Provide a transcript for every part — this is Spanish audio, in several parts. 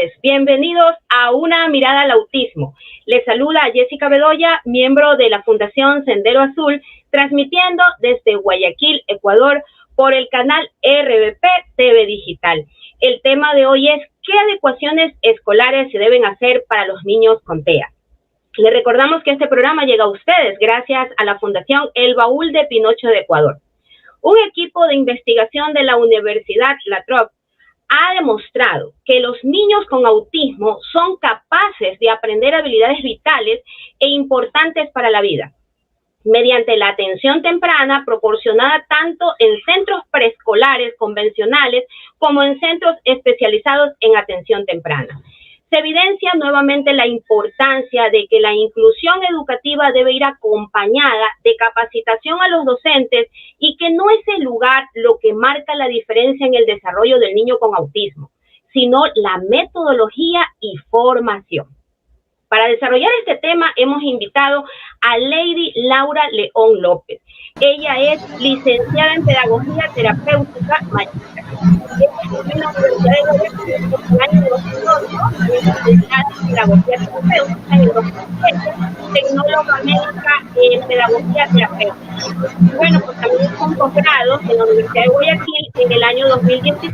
tardes, bienvenidos a Una Mirada al Autismo. Les saluda Jessica Bedoya, miembro de la Fundación Sendero Azul, transmitiendo desde Guayaquil, Ecuador, por el canal RBP TV Digital. El tema de hoy es ¿qué adecuaciones escolares se deben hacer para los niños con TEA? Les recordamos que este programa llega a ustedes gracias a la Fundación El Baúl de Pinocho de Ecuador. Un equipo de investigación de la Universidad La Trobe ha demostrado que los niños con autismo son capaces de aprender habilidades vitales e importantes para la vida, mediante la atención temprana proporcionada tanto en centros preescolares convencionales como en centros especializados en atención temprana. Se evidencia nuevamente la importancia de que la inclusión educativa debe ir acompañada de capacitación a los docentes y que no es el lugar lo que marca la diferencia en el desarrollo del niño con autismo, sino la metodología y formación. Para desarrollar este tema hemos invitado a Lady Laura León López. Ella es licenciada en Pedagogía Terapéutica maestra. Ella estudió en la Universidad de Guayaquil en el año 2008, licenciada en Pedagogía Terapéutica en el 2007, tecnóloga médica en Pedagogía Terapéutica. Bueno, pues también son posgrados en la Universidad de Guayaquil en el año 2016,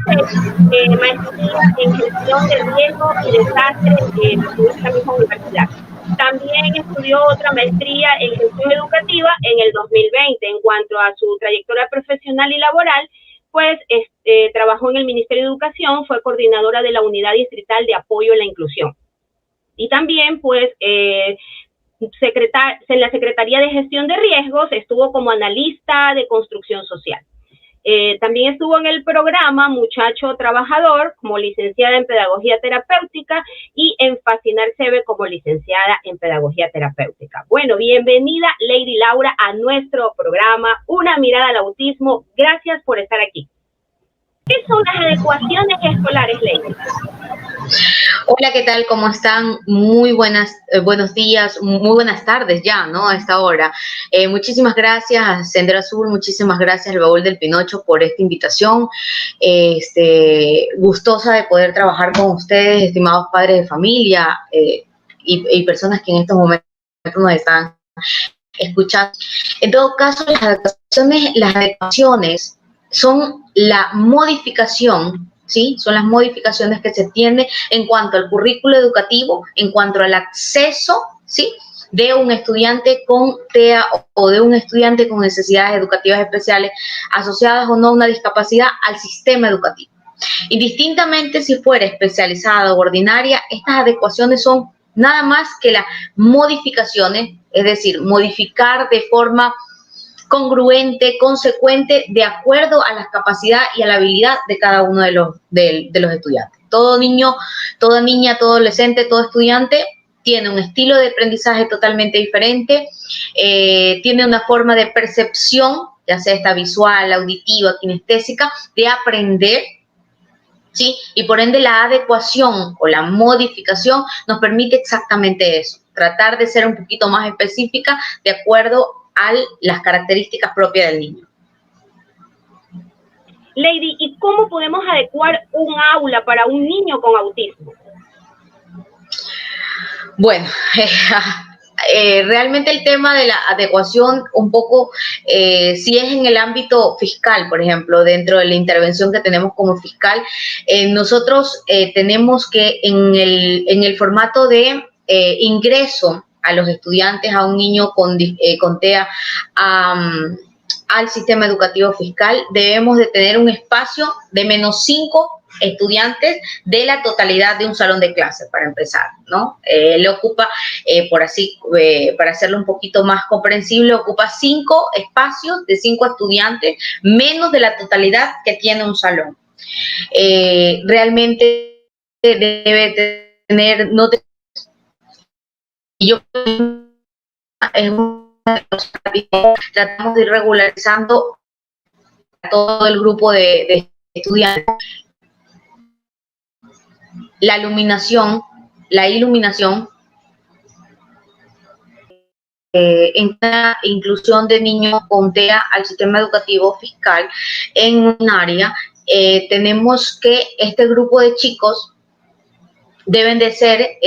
maestría en Gestión de Riesgo y Desastre en esta misma universidad. También estudió otra maestría en Gestión Educativa en el 2020. En cuanto a su trayectoria profesional y laboral, pues trabajó en el Ministerio de Educación, fue coordinadora de la Unidad Distrital de Apoyo a la Inclusión. Y también, pues, en la Secretaría de Gestión de Riesgos estuvo como analista de construcción social. También estuvo en el programa Muchacho Trabajador como licenciada en Pedagogía Terapéutica y en Fascinar CB como licenciada en Pedagogía Terapéutica. Bueno, bienvenida Lady Laura a nuestro programa Una Mirada al Autismo. Gracias por estar aquí. ¿Qué son las adecuaciones escolares, Lady? Hola, ¿qué tal? ¿Cómo están? Muy buenos días, muy buenas tardes ya, ¿no? A esta hora. Muchísimas gracias a Sendero Azul, muchísimas gracias al Baúl del Pinocho por esta invitación. Gustosa de poder trabajar con ustedes, estimados padres de familia y personas que en estos momentos nos están escuchando. En todo caso, las adecuaciones son la modificación, ¿sí? Son las modificaciones que se tienen en cuanto al currículo educativo, en cuanto al acceso, ¿sí? De un estudiante con TEA o de un estudiante con necesidades educativas especiales asociadas o no a una discapacidad al sistema educativo. Indistintamente si fuera especializada o ordinaria, estas adecuaciones son nada más que las modificaciones, es decir, modificar de forma congruente, consecuente, de acuerdo a la capacidad y a la habilidad de cada uno de los estudiantes. Todo niño, toda niña, todo adolescente, todo estudiante tiene un estilo de aprendizaje totalmente diferente, tiene una forma de percepción, ya sea esta visual, auditiva, kinestésica, de aprender, ¿sí? Y por ende la adecuación o la modificación nos permite exactamente eso, tratar de ser un poquito más específica de acuerdo a las características propias del niño. Lady, ¿y cómo podemos adecuar un aula para un niño con autismo? Bueno, realmente el tema de la adecuación un poco, si es en el ámbito fiscal, por ejemplo, dentro de la intervención que tenemos como fiscal, nosotros tenemos que en el formato de ingreso a los estudiantes, a un niño con TEA, al sistema educativo fiscal, debemos de tener un espacio de -5 estudiantes de la totalidad de un salón de clase, para empezar, ¿no? Le ocupa, para hacerlo un poquito más comprensible, ocupa 5 espacios de 5 estudiantes, menos de la totalidad que tiene un salón. Realmente debe tener, tratamos de ir regularizando a todo el grupo de estudiantes. La iluminación, en la inclusión de niños con TEA al sistema educativo fiscal en un área, tenemos que este grupo de chicos deben de ser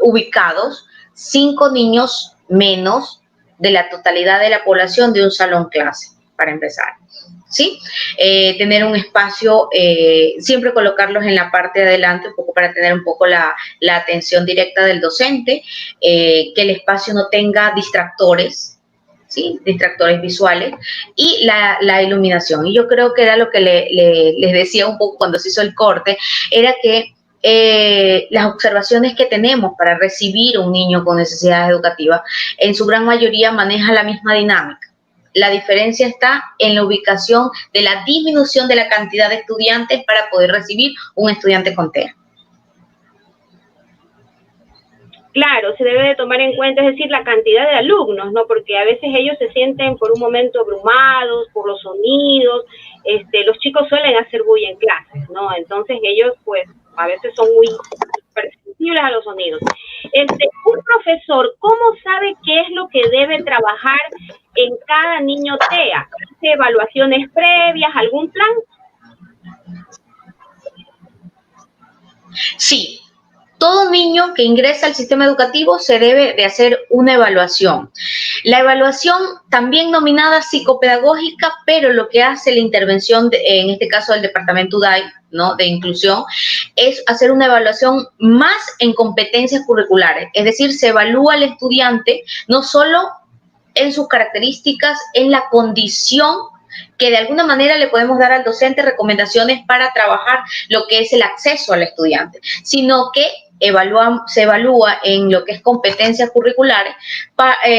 ubicados 5 niños menos de la totalidad de la población de un salón clase, para empezar. ¿Sí? Tener un espacio, siempre colocarlos en la parte de adelante, un poco para tener un poco la atención directa del docente, que el espacio no tenga distractores, ¿sí? Distractores visuales, y la iluminación. Y yo creo que era lo que les decía un poco cuando se hizo el corte, era que las observaciones que tenemos para recibir un niño con necesidades educativas, en su gran mayoría maneja la misma dinámica. La diferencia está en la ubicación de la disminución de la cantidad de estudiantes para poder recibir un estudiante con TEA. Claro, se debe de tomar en cuenta, es decir, la cantidad de alumnos, ¿no? Porque a veces ellos se sienten por un momento abrumados por los sonidos. Los chicos suelen hacer bulla en clases, ¿no? Entonces ellos, pues, a veces son muy perceptibles a los sonidos. Un profesor, ¿cómo sabe qué es lo que debe trabajar en cada niño TEA? ¿Hace evaluaciones previas, algún plan? Sí. Todo niño que ingresa al sistema educativo se debe de hacer una evaluación. La evaluación también nominada psicopedagógica, pero lo que hace la intervención, en este caso del departamento UDAI, ¿no?, de inclusión, es hacer una evaluación más en competencias curriculares. Es decir, se evalúa al estudiante no solo en sus características, en la condición que de alguna manera le podemos dar al docente recomendaciones para trabajar lo que es el acceso al estudiante, sino que se evalúa en lo que es competencias curriculares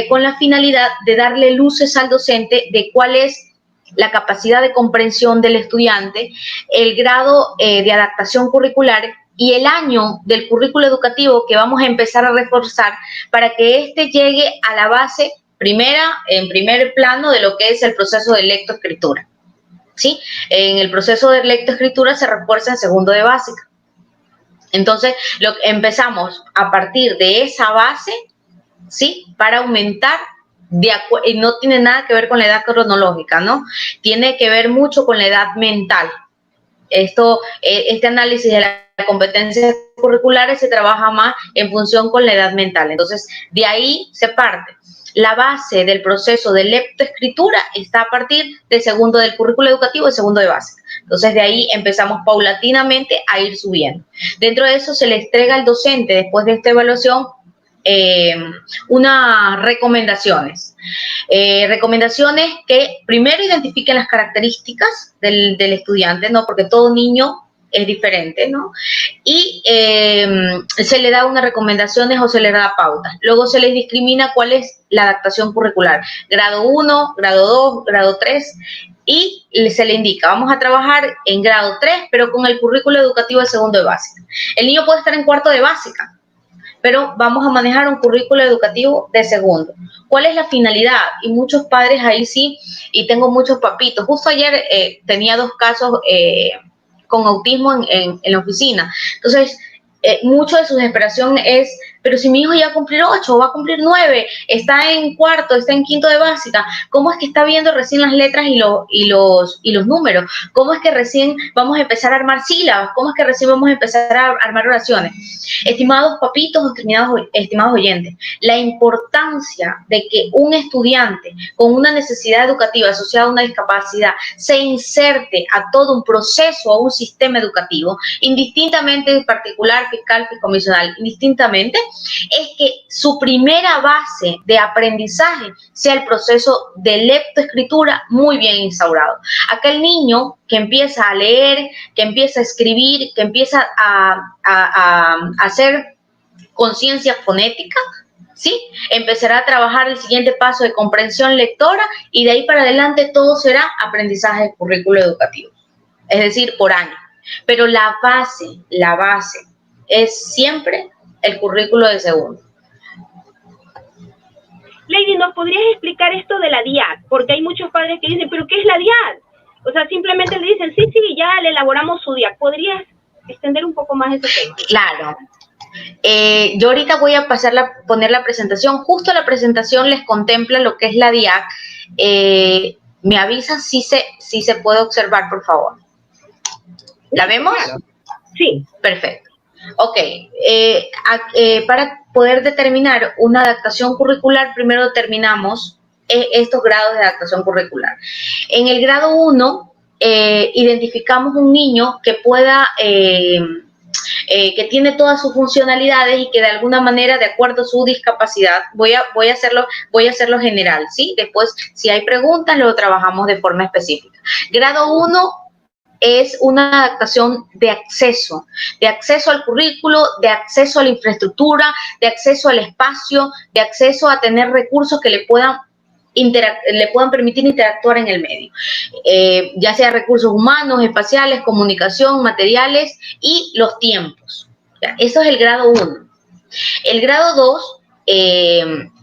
con la finalidad de darle luces al docente de cuál es la capacidad de comprensión del estudiante, el grado de adaptación curricular y el año del currículo educativo que vamos a empezar a reforzar para que éste llegue a la base en primer plano de lo que es el proceso de lectoescritura. ¿Sí? En el proceso de lectoescritura se refuerza en segundo de básica. Entonces, empezamos a partir de esa base, ¿sí?, para aumentar, y no tiene nada que ver con la edad cronológica, ¿no? Tiene que ver mucho con la edad mental. Este análisis de las competencias curriculares se trabaja más en función con la edad mental. Entonces, de ahí se parte. La base del proceso de lectoescritura está a partir del segundo del currículo educativo y segundo de básica. Entonces, de ahí empezamos paulatinamente a ir subiendo. Dentro de eso se le entrega al docente, después de esta evaluación, unas recomendaciones. Recomendaciones que primero identifiquen las características del estudiante, ¿no?, porque todo niño es diferente, ¿no? Y se le da unas recomendaciones o se le da pautas. Luego se les discrimina cuál es la adaptación curricular. Grado 1, grado 2, grado 3, y se le indica, vamos a trabajar en grado 3, pero con el currículo educativo de segundo de básica. El niño puede estar en cuarto de básica, pero vamos a manejar un currículo educativo de segundo. ¿Cuál es la finalidad? Y muchos padres ahí sí, y tengo muchos papitos. Justo ayer tenía 2 casos con autismo en la oficina. Entonces, mucho de su desesperación es, pero si mi hijo ya va a cumplir 8, va a cumplir 9, está en cuarto, está en quinto de básica, ¿cómo es que está viendo recién las letras y los números? ¿Cómo es que recién vamos a empezar a armar sílabas? ¿Cómo es que recién vamos a empezar a armar oraciones? Estimados papitos, estimados oyentes, la importancia de que un estudiante con una necesidad educativa asociada a una discapacidad se inserte a todo un proceso, a un sistema educativo, indistintamente particular, fiscal, fiscomisional, indistintamente, es que su primera base de aprendizaje sea el proceso de lectoescritura muy bien instaurado. Aquel niño que empieza a leer, que empieza a escribir, que empieza a hacer conciencia fonética, ¿sí?, empezará a trabajar el siguiente paso de comprensión lectora y de ahí para adelante todo será aprendizaje de currículo educativo, es decir, por año. Pero la base es siempre el currículo de segundo. Lady, ¿nos podrías explicar esto de la DIAD? Porque hay muchos padres que dicen, ¿pero qué es la DIAD? O sea, simplemente le dicen, sí, ya le elaboramos su DIAD. ¿Podrías extender un poco más ese tema? Claro. Yo ahorita voy a poner la presentación. Justo la presentación les contempla lo que es la DIAC. ¿Me avisan si se puede observar, por favor? ¿La vemos? Claro. Sí. Perfecto. Ok, para poder determinar una adaptación curricular, primero determinamos estos grados de adaptación curricular. En el grado 1, identificamos un niño que pueda, que tiene todas sus funcionalidades y que de alguna manera, de acuerdo a su discapacidad, voy a hacerlo general, ¿sí? Después, si hay preguntas, lo trabajamos de forma específica. Grado 1 es una adaptación de acceso al currículo, de acceso a la infraestructura, de acceso al espacio, de acceso a tener recursos que le puedan permitir interactuar en el medio, ya sea recursos humanos, espaciales, comunicación, materiales y los tiempos. ¿Ya? Eso es el grado 1. El grado 2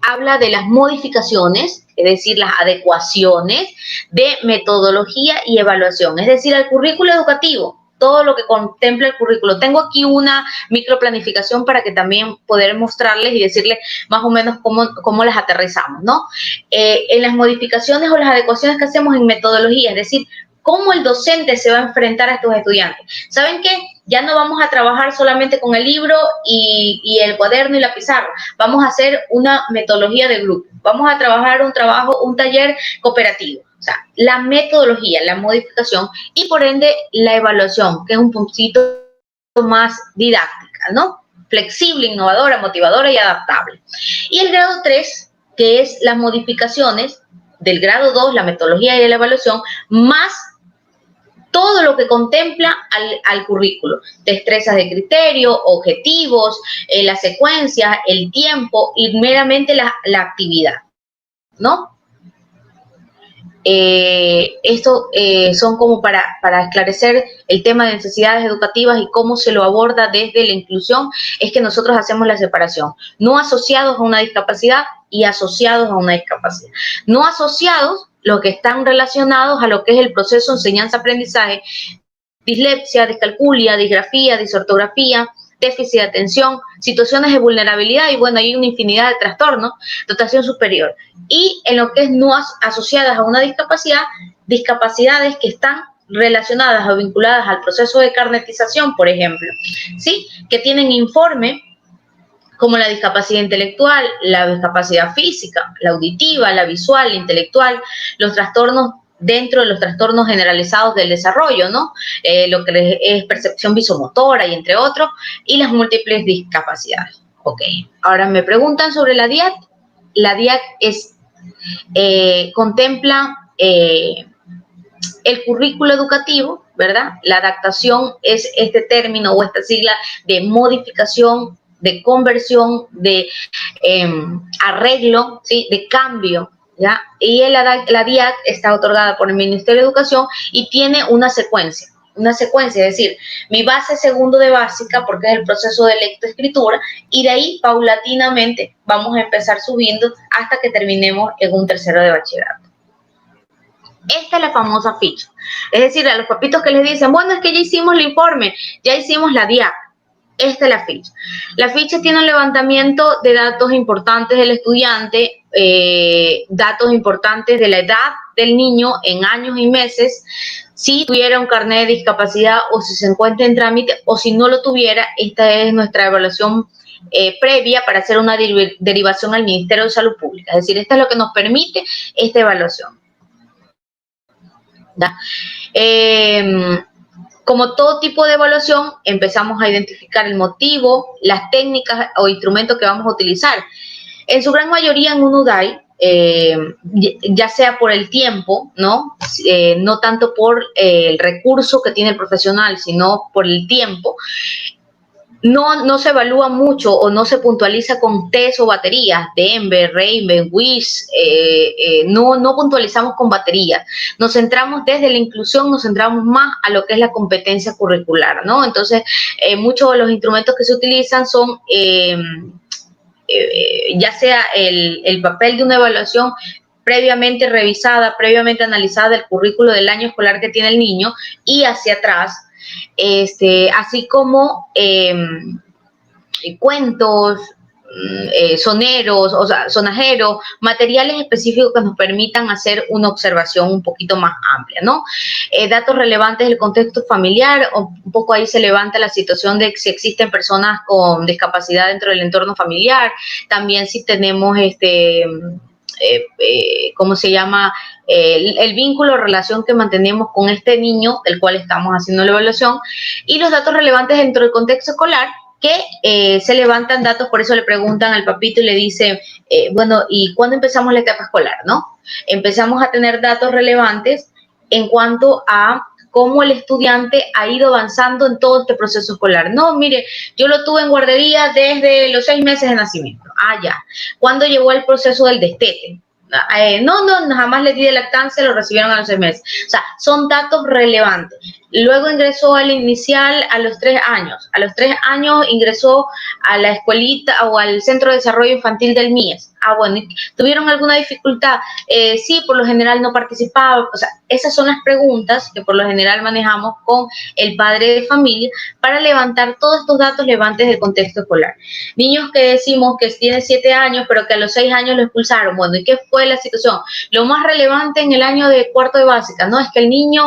habla de las modificaciones, es decir, las adecuaciones de metodología y evaluación, es decir, al currículo educativo, todo lo que contempla el currículo. Tengo aquí una microplanificación para que también poder mostrarles y decirles más o menos cómo las aterrizamos, ¿no? En las modificaciones o las adecuaciones que hacemos en metodología, es decir, cómo el docente se va a enfrentar a estos estudiantes. ¿Saben qué? Ya no vamos a trabajar solamente con el libro y el cuaderno y la pizarra. Vamos a hacer una metodología de grupo. Vamos a trabajar un taller cooperativo. O sea, la metodología, la modificación y por ende la evaluación, que es un puntito más didáctica, ¿no? Flexible, innovadora, motivadora y adaptable. Y el grado 3, que es las modificaciones del grado 2, la metodología y la evaluación, más todo lo que contempla al currículo, destrezas de criterio, objetivos, las secuencias, el tiempo y meramente la actividad, ¿no? Esto son como para esclarecer el tema de necesidades educativas y cómo se lo aborda desde la inclusión, es que nosotros hacemos la separación, no asociados a una discapacidad y asociados a una discapacidad. No asociados, los que están relacionados a lo que es el proceso de enseñanza-aprendizaje, dislexia, discalculia, disgrafía, disortografía, déficit de atención, situaciones de vulnerabilidad y bueno, hay una infinidad de trastornos, dotación superior. Y en lo que es no asociadas a una discapacidad, discapacidades que están relacionadas o vinculadas al proceso de carnetización, por ejemplo, ¿sí? Que tienen informe como la discapacidad intelectual, la discapacidad física, la auditiva, la visual, la intelectual, los trastornos dentro de los trastornos generalizados del desarrollo, ¿no? Lo que es percepción visomotora y entre otros, y las múltiples discapacidades. Ok, ahora me preguntan sobre la DIAC. La DIAC contempla el currículo educativo, ¿verdad? La adaptación es este término o esta sigla de modificación, de conversión, de arreglo, ¿sí? De cambio, ¿ya? Y la DIAC está otorgada por el Ministerio de Educación y tiene una secuencia, es decir, mi base segundo de básica, porque es el proceso de lectoescritura, y de ahí paulatinamente vamos a empezar subiendo hasta que terminemos en un tercero de bachillerato. Esta es la famosa ficha. Es decir, a los papitos que les dicen, bueno, es que ya hicimos el informe, ya hicimos la DIAC. Esta es la ficha. La ficha tiene un levantamiento de datos importantes del estudiante, datos importantes de la edad del niño en años y meses, si tuviera un carnet de discapacidad o si se encuentra en trámite o si no lo tuviera. Esta es nuestra evaluación previa para hacer una derivación al Ministerio de Salud Pública. Es decir, esta es lo que nos permite esta evaluación. ¿Da? Como todo tipo de evaluación, empezamos a identificar el motivo, las técnicas o instrumentos que vamos a utilizar. En su gran mayoría en un UDAI, ya sea por el tiempo, ¿no? No tanto por el recurso que tiene el profesional, sino por el tiempo. No se evalúa mucho o no se puntualiza con test o baterías, Denver, Raven, WIS, no puntualizamos con baterías. Nos centramos desde la inclusión, nos centramos más a lo que es la competencia curricular, ¿no? Entonces, muchos de los instrumentos que se utilizan son, ya sea el papel de una evaluación previamente revisada, previamente analizada del currículo del año escolar que tiene el niño y hacia atrás, así como cuentos, soneros, o sea, sonajeros, materiales específicos que nos permitan hacer una observación un poquito más amplia, ¿no? Datos relevantes del contexto familiar, un poco ahí se levanta la situación de si existen personas con discapacidad dentro del entorno familiar, también si tenemos ¿cómo se llama? El vínculo o relación que mantenemos con este niño del cual estamos haciendo la evaluación, y los datos relevantes dentro del contexto escolar, que se levantan datos, por eso le preguntan al papito y le dicen, bueno, ¿y cuándo empezamos la etapa escolar, no? Empezamos a tener datos relevantes en cuanto a cómo el estudiante ha ido avanzando en todo este proceso escolar. No, mire, yo lo tuve en guardería desde los 6 meses de nacimiento. Ah, ya. ¿Cuándo llegó el proceso del destete? No, jamás le di de lactancia, lo recibieron a los 6 meses. O sea, son datos relevantes. Luego ingresó al inicial a los 3 años. A los 3 años ingresó a la escuelita o al Centro de Desarrollo Infantil del MIES. Ah, bueno, ¿tuvieron alguna dificultad? Sí, por lo general no participaba. O sea, esas son las preguntas que por lo general manejamos con el padre de familia para levantar todos estos datos relevantes del contexto escolar. Niños que decimos que tienen 7 años, pero que a los 6 años lo expulsaron. Bueno, ¿y qué fue la situación? Lo más relevante en el año de cuarto de básica, ¿no? Es que el niño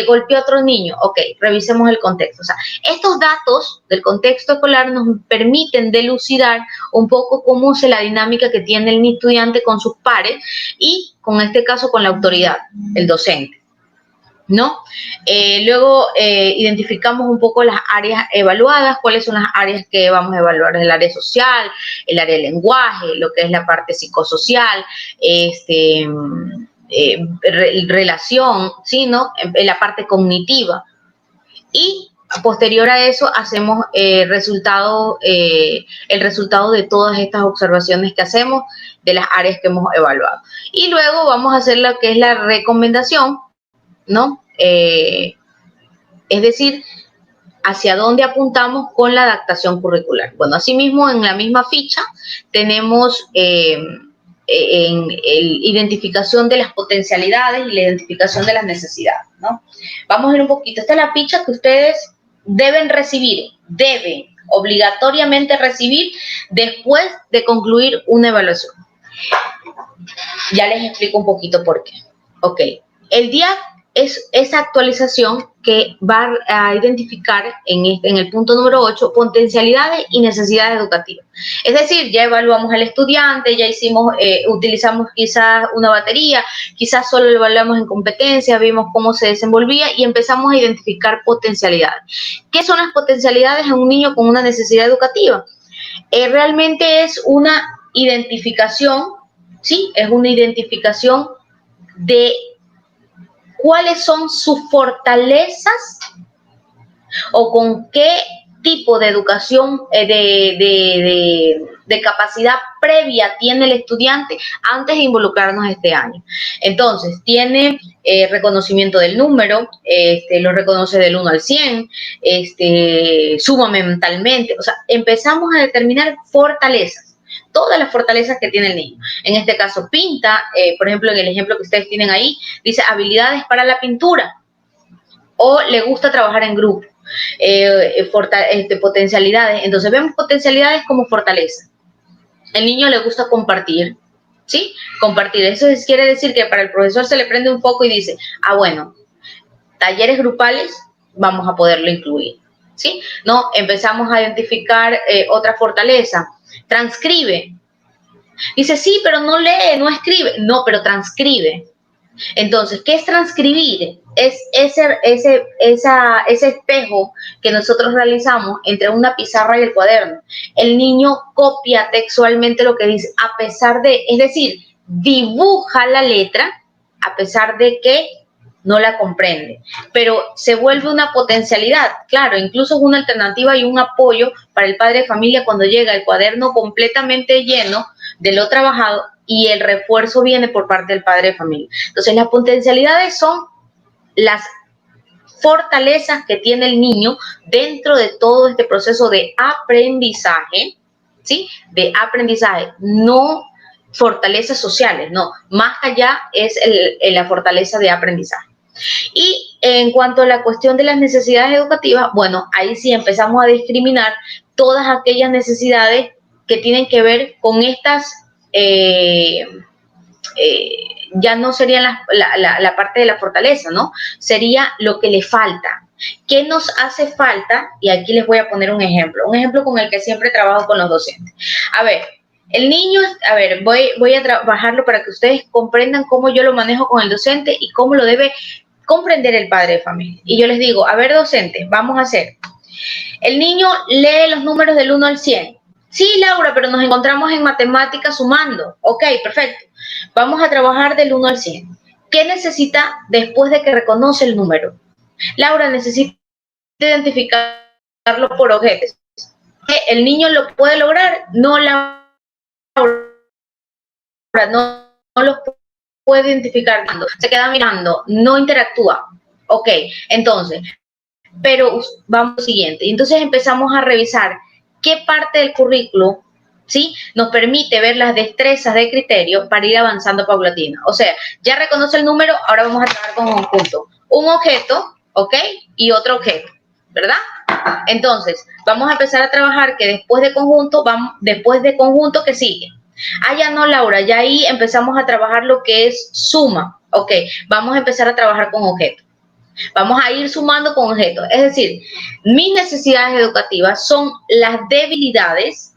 golpeó a otro niño. Ok, revisemos el contexto. O sea, estos datos del contexto escolar nos permiten dilucidar un poco cómo es la dinámica que tiene el estudiante con sus pares y, con este caso, con la autoridad, el docente, ¿no? Luego identificamos un poco las áreas evaluadas, cuáles son las áreas que vamos a evaluar: el área social, el área del lenguaje, lo que es la parte psicosocial, relación, ¿sí, no? La parte cognitiva. Y posterior a eso hacemos el resultado de todas estas observaciones que hacemos de las áreas que hemos evaluado. Y luego vamos a hacer lo que es la recomendación, ¿no? Es decir, hacia dónde apuntamos con la adaptación curricular. Bueno, asimismo, en la misma ficha tenemos identificación de las potencialidades y la identificación de las necesidades, ¿no? Vamos a ver un poquito. Esta es la ficha que ustedes deben obligatoriamente recibir después de concluir una evaluación. Ya les explico un poquito por qué. Ok, el día es esa actualización que va a identificar en el punto número 8 potencialidades y necesidades educativas. Es decir, ya evaluamos al estudiante, ya utilizamos quizás una batería, quizás solo lo evaluamos en competencia, vimos cómo se desenvolvía y empezamos a identificar potencialidades. ¿Qué son las potencialidades en un niño con una necesidad educativa? Realmente es una identificación, ¿sí? Es una identificación de cuáles son sus fortalezas o con qué tipo de educación, de capacidad previa tiene el estudiante antes de involucrarnos este año. Entonces, tiene reconocimiento del número, lo reconoce del 1 al 100, suma mentalmente. O sea, empezamos a determinar fortalezas. Todas las fortalezas que tiene el niño. En este caso pinta, por ejemplo, en el ejemplo que ustedes tienen ahí, dice habilidades para la pintura, o le gusta trabajar en grupo, potencialidades. Entonces vemos potencialidades como fortaleza. El niño le gusta compartir, ¿sí? Compartir. Eso quiere decir que para el profesor se le prende un foco y dice, ah, bueno, talleres grupales vamos a poderlo incluir, ¿sí? No, empezamos a identificar otra fortaleza. Transcribe. Dice, sí, pero no lee, no escribe. No, pero transcribe. Entonces, ¿qué es transcribir? Es ese espejo que nosotros realizamos entre una pizarra y el cuaderno. El niño copia textualmente lo que dice, a pesar de, es decir, dibuja la letra a pesar de que no la comprende, pero se vuelve una potencialidad. Claro, incluso es una alternativa y un apoyo para el padre de familia cuando llega el cuaderno completamente lleno de lo trabajado y el refuerzo viene por parte del padre de familia. Entonces, las potencialidades son las fortalezas que tiene el niño dentro de todo este proceso de aprendizaje, ¿sí? De aprendizaje, no fortalezas sociales, no, más allá es la fortaleza de aprendizaje. Y en cuanto a la cuestión de las necesidades educativas, bueno, ahí sí empezamos a discriminar todas aquellas necesidades que tienen que ver con estas, ya no sería la parte de la fortaleza, ¿no? Sería lo que le falta. ¿Qué nos hace falta? Y aquí les voy a poner un ejemplo con el que siempre trabajo con los docentes. A ver, el niño, a ver, voy a trabajarlo para que ustedes comprendan cómo yo lo manejo con el docente y cómo lo debe comprender el padre de familia. Y yo les digo, a ver, docente, vamos a hacer. El niño lee los números del 1 al 100. Sí, Laura, pero nos encontramos en matemáticas sumando. Ok, perfecto. Vamos a trabajar del 1 al 100. ¿Qué necesita después de que reconoce el número? Laura, necesita identificarlo por objetos. ¿El niño lo puede lograr? No, Laura, no los puede identificar. Se queda mirando, no interactúa. Ok, entonces, pero vamos al siguiente. Entonces empezamos a revisar qué parte del currículo, ¿sí?, nos permite ver las destrezas de criterio para ir avanzando paulatino. O sea, ya reconoce el número, ahora vamos a trabajar con un punto. Un objeto, ¿ok? Y otro objeto, ¿verdad? Entonces, vamos a empezar a trabajar que después de conjunto, ¿qué sigue? Ah, ya no, Laura, ya ahí empezamos a trabajar lo que es suma. Ok, vamos a empezar a trabajar con objetos. Vamos a ir sumando con objetos. Es decir, mis necesidades educativas son las debilidades,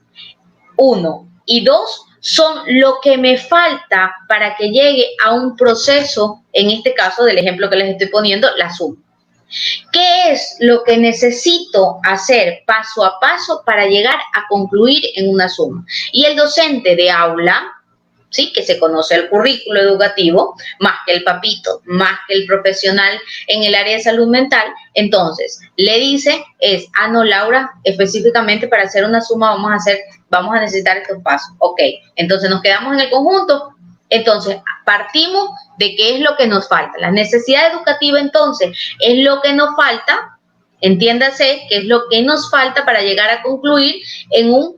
1, y 2, son lo que me falta para que llegue a un proceso, en este caso del ejemplo que les estoy poniendo, la suma. ¿Qué es lo que necesito hacer paso a paso para llegar a concluir en una suma? Y el docente de aula, ¿sí?, que se conoce el currículo educativo, más que el papito, más que el profesional en el área de salud mental, entonces le dice no, Laura, específicamente para hacer una suma vamos a necesitar estos pasos. Ok, entonces nos quedamos en el conjunto. Entonces, partimos de qué es lo que nos falta. La necesidad educativa, entonces, es lo que nos falta, entiéndase, que es lo que nos falta para llegar a concluir en un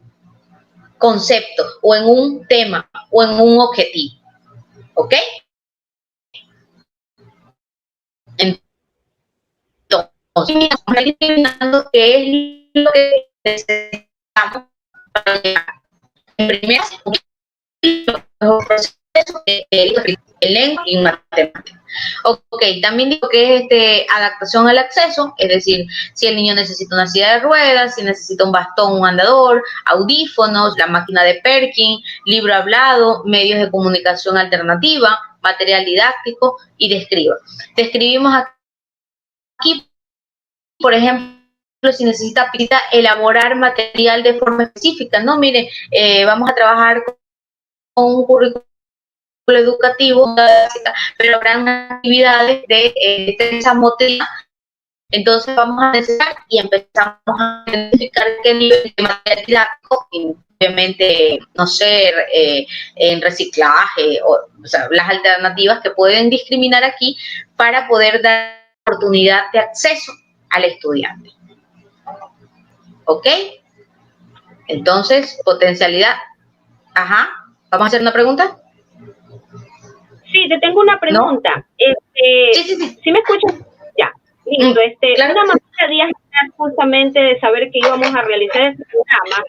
concepto o en un tema o en un objetivo. ¿Ok? Entonces, estamos eliminando qué es lo que necesitamos para llegar. En primer lugar, el lengua y matemática. Ok, también digo que es adaptación al acceso, es decir, si el niño necesita una silla de ruedas, si necesita un bastón, un andador, audífonos, la máquina de Perkin, libro hablado, medios de comunicación alternativa, material didáctico y describa. Describimos aquí, por ejemplo, si necesita elaborar material de forma específica, ¿no? Mire, vamos a trabajar con un currículo educativo, pero habrán actividades de destreza motriz. Entonces vamos a necesitar y empezamos a identificar qué nivel de material didáctico, obviamente, no sé, en reciclaje, o sea, las alternativas que pueden discriminar aquí para poder dar oportunidad de acceso al estudiante. ¿Ok? Entonces, potencialidad. Ajá. ¿Vamos a hacer una pregunta? Sí, te tengo una pregunta. ¿No? Sí. ¿Sí me escuchas? Ya. Listo. Claro. Una mamá días justamente de saber que íbamos a realizar este programa,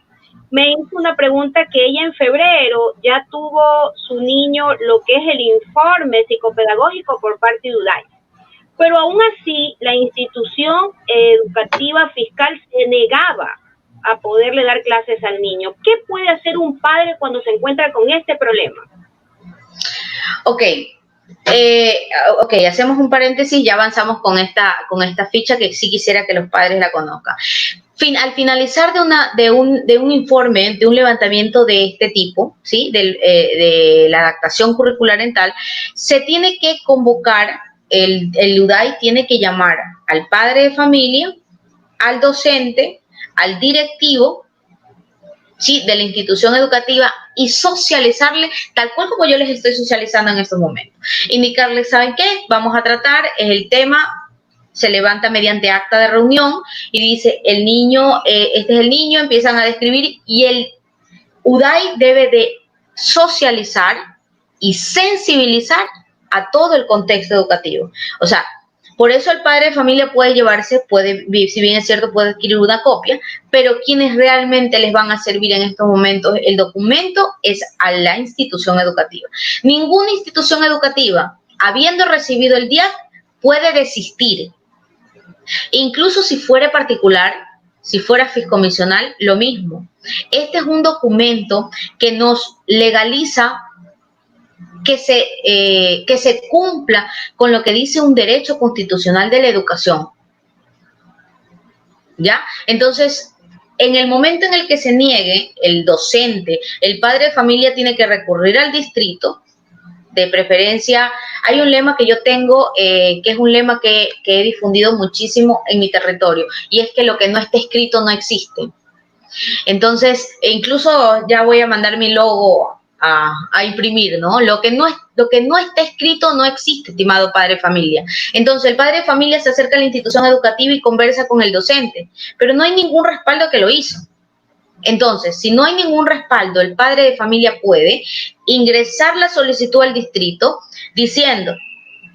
me hizo una pregunta que ella en febrero ya tuvo su niño lo que es el informe psicopedagógico por parte de UDAI. Pero aún así, la institución educativa fiscal se negaba a poderle dar clases al niño. ¿Qué puede hacer un padre cuando se encuentra con este problema? Ok, hacemos un paréntesis, ya avanzamos con esta ficha que sí quisiera que los padres la conozcan. Al finalizar de un informe, de un levantamiento de este tipo, ¿sí?, de la adaptación curricular en tal, se tiene que convocar, el UDAI tiene que llamar al padre de familia, al docente, al directivo, ¿sí?, de la institución educativa, y socializarle tal cual como yo les estoy socializando en estos momentos. Indicarles, ¿saben qué? Vamos a tratar el tema, se levanta mediante acta de reunión y dice, el niño, este es el niño, empiezan a describir, y el UDAI debe de socializar y sensibilizar a todo el contexto educativo. O sea, Por eso el padre de familia puede llevarse, si bien es cierto, puede adquirir una copia, pero quienes realmente les van a servir en estos momentos el documento es a la institución educativa. Ninguna institución educativa, habiendo recibido el DIAC, puede desistir. Incluso si fuera particular, si fuera fiscomisional, lo mismo. Este es un documento que nos legaliza que se cumpla con lo que dice un derecho constitucional de la educación. ¿Ya? Entonces, en el momento en el que se niegue el docente, el padre de familia tiene que recurrir al distrito, de preferencia. Hay un lema que yo tengo, que es un lema que he difundido muchísimo en mi territorio, y es que lo que no está escrito no existe. Entonces, incluso ya voy a mandar mi logo a imprimir, ¿no? Lo que no está escrito no existe, estimado padre de familia. Entonces, el padre de familia se acerca a la institución educativa y conversa con el docente, pero no hay ningún respaldo que lo hizo. Entonces, si no hay ningún respaldo, el padre de familia puede ingresar la solicitud al distrito diciendo,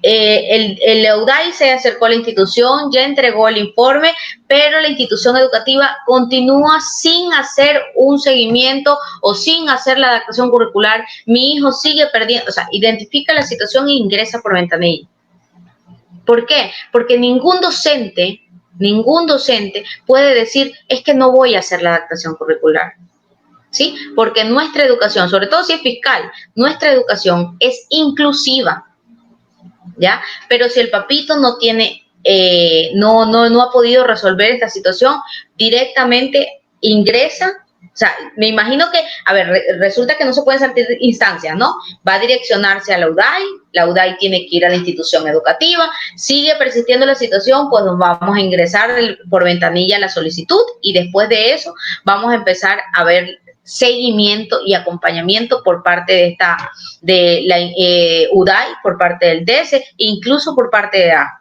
el EUDAI se acercó a la institución, ya entregó el informe, pero la institución educativa continúa sin hacer un seguimiento o sin hacer la adaptación curricular. Mi hijo sigue perdiendo, o sea, identifica la situación e ingresa por ventanilla. ¿Por qué? Porque ningún docente puede decir, es que no voy a hacer la adaptación curricular. ¿Sí? Porque nuestra educación, sobre todo si es fiscal, nuestra educación es inclusiva. ¿Ya? Pero si el papito no tiene, no ha podido resolver esta situación, directamente ingresa. O sea, me imagino que, a ver, resulta que no se pueden saltar instancias, ¿no? Va a direccionarse a la UDAI tiene que ir a la institución educativa, sigue persistiendo la situación, pues vamos a ingresar por ventanilla la solicitud y después de eso vamos a empezar a ver seguimiento y acompañamiento por parte de la UDAI, por parte del DESE, incluso por parte de A,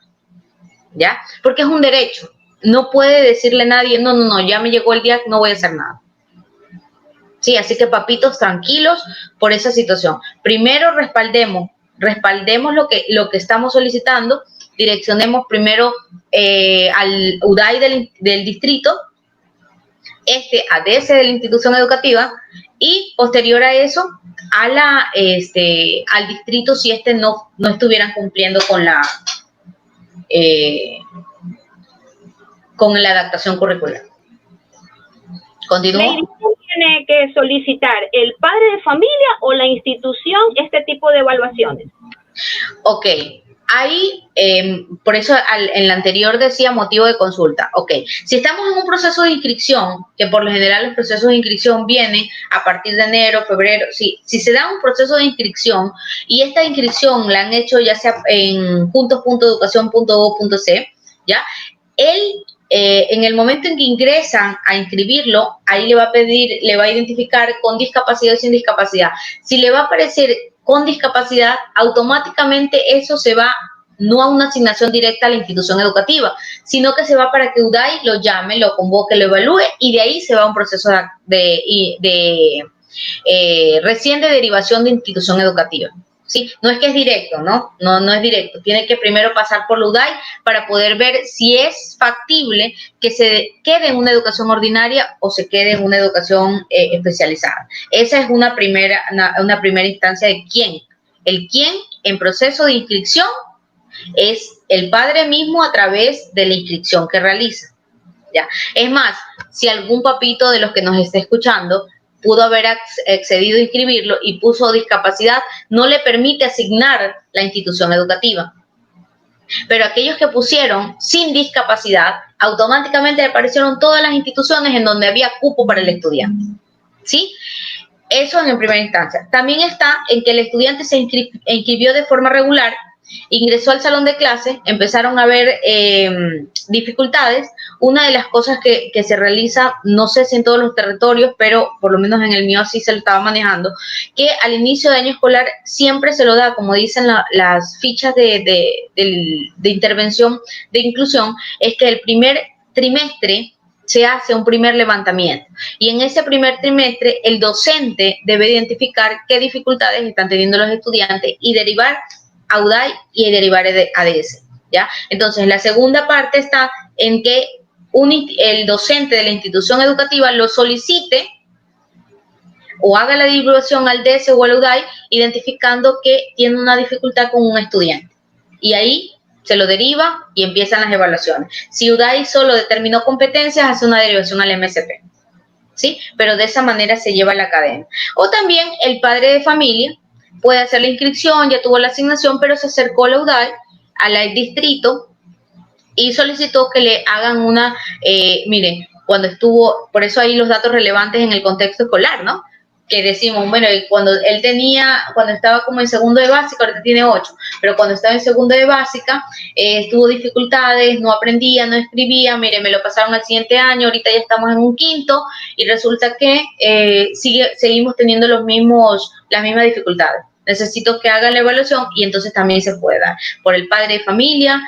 ¿ya? Porque es un derecho. No puede decirle a nadie, no, ya me llegó el DIAC, no voy a hacer nada. Sí, así que papitos, tranquilos por esa situación. Primero respaldemos lo que estamos solicitando, direccionemos primero al UDAI del distrito, a DS de la institución educativa, y posterior a eso al distrito si no estuvieran cumpliendo con la adaptación curricular. Continúo. ¿Tiene que solicitar el padre de familia o la institución este tipo de evaluaciones? Ok, ahí, por eso en la anterior decía motivo de consulta. Ok, si estamos en un proceso de inscripción, que por lo general los procesos de inscripción vienen a partir de enero, febrero, si se da un proceso de inscripción y esta inscripción la han hecho ya sea en juntos.educación.gov.c, ¿ya? En el momento en que ingresan a inscribirlo, ahí le va a identificar con discapacidad o sin discapacidad. Si le va a aparecer con discapacidad, automáticamente eso se va no a una asignación directa a la institución educativa, sino que se va para que UDAI lo llame, lo convoque, lo evalúe y de ahí se va a un proceso recién de derivación de institución educativa. ¿Sí? No es que es directo, ¿no? No es directo. Tiene que primero pasar por la UDAI para poder ver si es factible que se quede en una educación ordinaria o se quede en una educación especializada. Esa es una primera instancia de quién. El quién en proceso de inscripción es el padre mismo a través de la inscripción que realiza. ¿Ya? Es más, si algún papito de los que nos esté escuchando pudo haber accedido a inscribirlo y puso discapacidad, no le permite asignar la institución educativa. Pero aquellos que pusieron sin discapacidad, automáticamente le aparecieron todas las instituciones en donde había cupo para el estudiante. ¿Sí? Eso en primera instancia. También está en que el estudiante se inscribió de forma regular, ingresó al salón de clase, empezaron a haber dificultades. Una de las cosas que se realiza, no sé si en todos los territorios, pero por lo menos en el mío así se lo estaba manejando, que al inicio de año escolar siempre se lo da, como dicen las fichas de intervención de inclusión, es que el primer trimestre se hace un primer levantamiento y en ese primer trimestre el docente debe identificar qué dificultades están teniendo los estudiantes y derivar a UDAI y derivar a ADS. ¿ya? Entonces, la segunda parte está en que el docente de la institución educativa lo solicite o haga la divulgación al DS o al UDAI, identificando que tiene una dificultad con un estudiante. Y ahí se lo deriva y empiezan las evaluaciones. Si UDAI solo determinó competencias, hace una derivación al MSP, ¿sí? Pero de esa manera se lleva la cadena. O también el padre de familia puede hacer la inscripción, ya tuvo la asignación, pero se acercó a la UDAI, al distrito, y solicitó que le hagan una, miren, cuando estuvo, por eso hay los datos relevantes en el contexto escolar, ¿no? Que decimos, bueno, cuando estaba como en segundo de básica, ahorita tiene 8, pero cuando estaba en segundo de básica, tuvo dificultades, no aprendía, no escribía, mire, me lo pasaron al siguiente año, ahorita ya estamos en un quinto, y resulta que seguimos teniendo las mismas dificultades. Necesito que haga la evaluación y entonces también se puede dar por el padre de familia,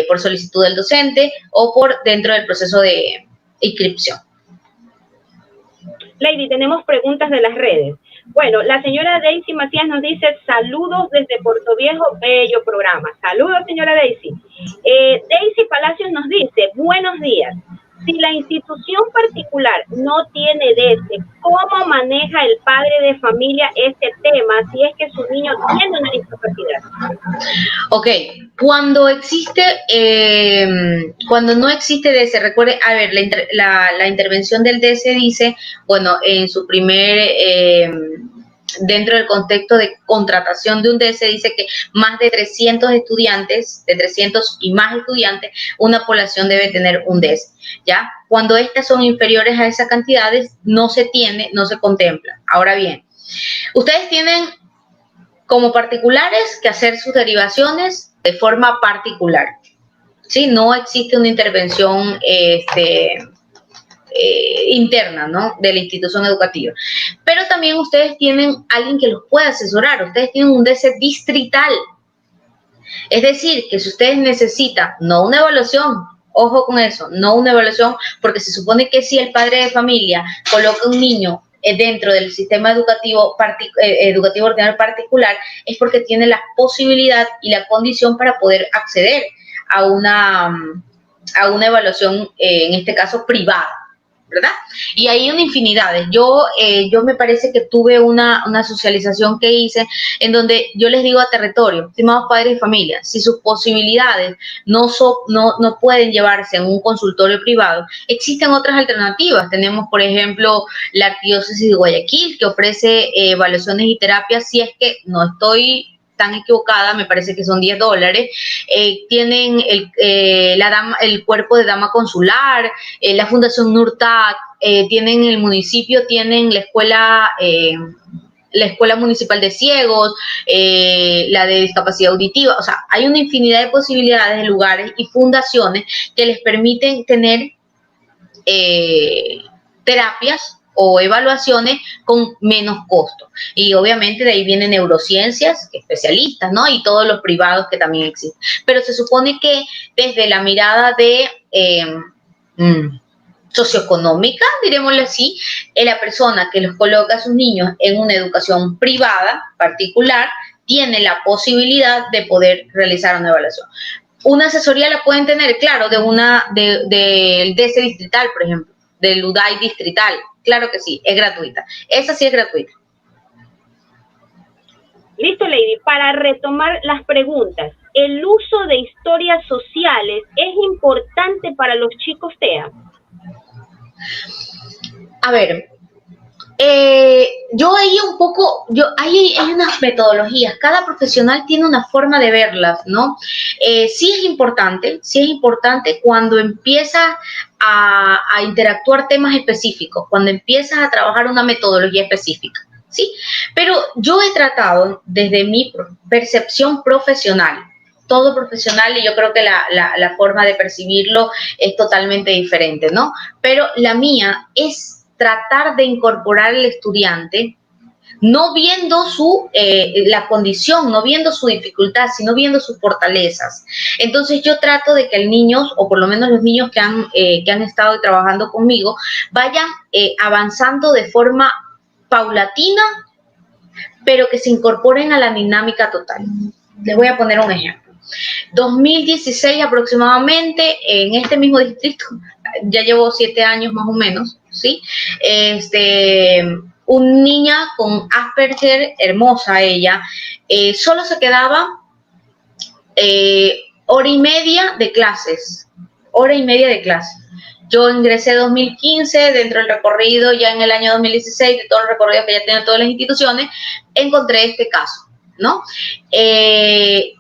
por solicitud del docente o por dentro del proceso de inscripción. Lady, tenemos preguntas de las redes. Bueno, la señora Daisy Macías nos dice, saludos desde Puerto Viejo, bello programa. Saludos, señora Daisy. Daisy Palacios nos dice, buenos días. Si la institución particular no tiene DS, ¿cómo maneja el padre de familia este tema si es que su niño tiene una discapacidad? Ok, cuando no existe DS, recuerde, a ver, la intervención del DS dice, bueno, en su dentro del contexto de contratación de un DS dice que más de 300 estudiantes, de 300 y más estudiantes, una población debe tener un DS, ¿ya? Cuando estas son inferiores a esas cantidades, no se contempla. Ahora bien, ustedes tienen como particulares que hacer sus derivaciones de forma particular, ¿sí? No existe una intervención interna, ¿no?, de la institución educativa. Pero también ustedes tienen alguien que los pueda asesorar. Ustedes tienen un DS distrital. Es decir, que si ustedes necesitan, no una evaluación, ojo con eso, no una evaluación, porque se supone que si el padre de familia coloca un niño dentro del sistema educativo ordinario particular, es porque tiene la posibilidad y la condición para poder acceder a una evaluación, en este caso privada, ¿verdad? Y hay una infinidad. Yo me parece que tuve una socialización que hice en donde yo les digo a territorio, estimados padres de familia, si sus posibilidades no pueden llevarse en un consultorio privado, existen otras alternativas. Tenemos, por ejemplo, la Arquidiócesis de Guayaquil, que ofrece evaluaciones y terapias, si es que no estoy tan equivocada, me parece que son $10, tienen el cuerpo de dama consular, la Fundación Nurtat, tienen el municipio, tienen la Escuela Municipal de Ciegos, la de discapacidad auditiva. O sea, hay una infinidad de posibilidades de lugares y fundaciones que les permiten tener terapias o evaluaciones con menos costo. Y obviamente de ahí vienen neurociencias, especialistas, ¿no? Y todos los privados que también existen. Pero se supone que desde la mirada de socioeconómica, dirémoslo así, la persona que los coloca a sus niños en una educación privada, particular, tiene la posibilidad de poder realizar una evaluación. Una asesoría la pueden tener, claro, del DS distrital, por ejemplo, del UDAI distrital. Claro que sí, es gratuita. Esa sí es gratuita. Listo, Lady. Para retomar las preguntas, ¿el uso de historias sociales es importante para los chicos TEA? A ver, hay unas metodologías, cada profesional tiene una forma de verlas, ¿no? Sí es importante cuando empiezas a interactuar temas específicos, cuando empiezas a trabajar una metodología específica, ¿sí? Pero yo he tratado desde mi percepción profesional, todo profesional, y yo creo que la forma de percibirlo es totalmente diferente, ¿no? Pero la mía es tratar de incorporar al estudiante, no viendo la condición, no viendo su dificultad, sino viendo sus fortalezas. Entonces yo trato de que el niño, o por lo menos los niños que han estado trabajando conmigo, vayan avanzando de forma paulatina, pero que se incorporen a la dinámica total. Les voy a poner un ejemplo. 2016 aproximadamente, en este mismo distrito, ya llevo 7 años más o menos, ¿sí? Una niña con Asperger, hermosa ella, solo se quedaba hora y media de clases, hora y media de clases. Yo ingresé 2015, dentro del recorrido, ya en el año 2016, de todo el recorrido que ya tienen todas las instituciones, encontré este caso, ¿no?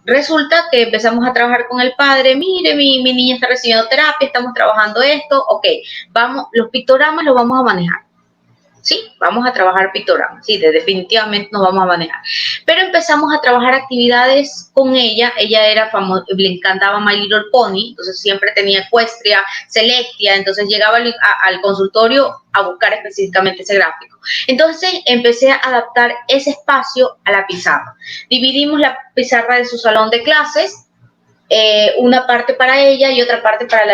Resulta que empezamos a trabajar con el padre. Mire, mi niña está recibiendo terapia, estamos trabajando esto, ok, vamos, los pictogramas los vamos a manejar. Sí, vamos a trabajar pictogramas, sí, definitivamente nos vamos a manejar. Pero empezamos a trabajar actividades con ella era famosa, le encantaba My Little Pony, entonces siempre tenía Equestria, Selectia, entonces llegaba al consultorio a buscar específicamente ese gráfico. Entonces empecé a adaptar ese espacio a la pizarra. Dividimos la pizarra de su salón de clases, una parte para ella y otra parte para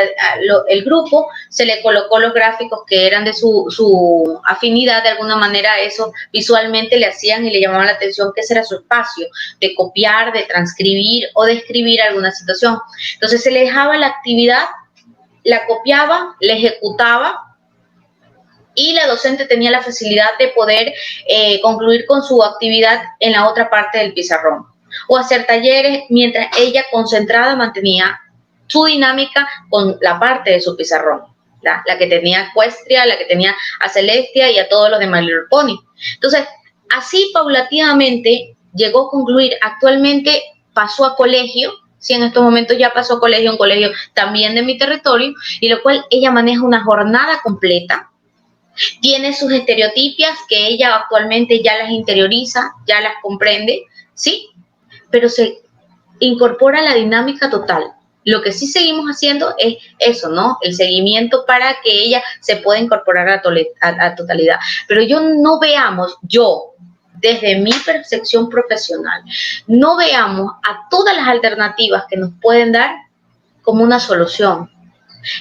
el grupo. Se le colocó los gráficos que eran de su afinidad. De alguna manera eso visualmente le hacían y le llamaban la atención, que ese era su espacio de copiar, de transcribir o de escribir alguna situación. Entonces se le dejaba la actividad, la copiaba, la ejecutaba, y la docente tenía la facilidad de poder concluir con su actividad en la otra parte del pizarrón, o hacer talleres mientras ella concentrada mantenía su dinámica con la parte de su pizarrón, la que tenía Equestria, la que tenía a Celestia y a todos los de My Little Pony. Entonces, así paulatinamente llegó a concluir. Actualmente pasó a colegio, sí, en estos momentos ya pasó a colegio, un colegio también de mi territorio, y lo cual ella maneja una jornada completa. Tiene sus estereotipias que ella actualmente ya las interioriza, ya las comprende, ¿sí? Pero se incorpora la dinámica total. Lo que sí seguimos haciendo es eso, ¿no? El seguimiento para que ella se pueda incorporar a totalidad. Pero yo, desde mi percepción profesional, no veamos a todas las alternativas que nos pueden dar como una solución.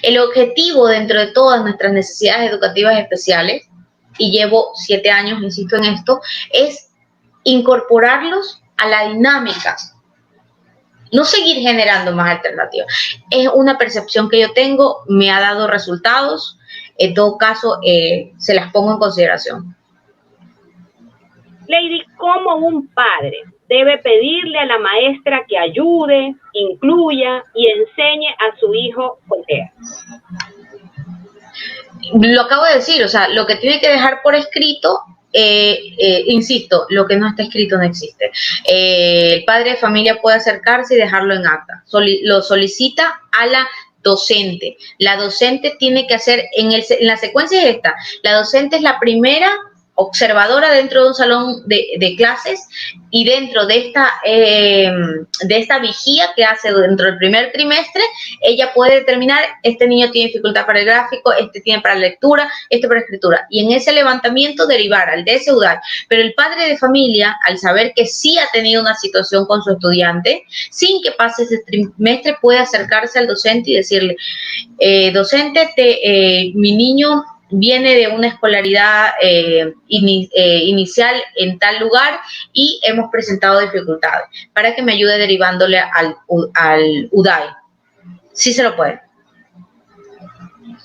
El objetivo dentro de todas nuestras necesidades educativas especiales, y llevo 7 años, insisto en esto, es incorporarlos a la dinámica, no seguir generando más alternativas. Es una percepción que yo tengo, me ha dado resultados, en todo caso se las pongo en consideración. Lady, ¿cómo un padre debe pedirle a la maestra que ayude, incluya y enseñe a su hijo con TEA? Lo acabo de decir, o sea, lo que tiene que dejar por escrito, insisto, lo que no está escrito no existe. El padre de familia puede acercarse y dejarlo en acta. Lo solicita a la docente. La docente tiene que hacer, en la secuencia es esta: la docente es la primera observadora dentro de un salón de clases, y dentro de esta vigía que hace dentro del primer trimestre, ella puede determinar: este niño tiene dificultad para el gráfico, este tiene para lectura, este para escritura, y en ese levantamiento derivar al DSUDAI. Pero el padre de familia, al saber que sí ha tenido una situación con su estudiante, sin que pase ese trimestre, puede acercarse al docente y decirle: docente, mi niño viene de una escolaridad inicial en tal lugar y hemos presentado dificultades, para que me ayude derivándole al UDAI. Sí se lo puede.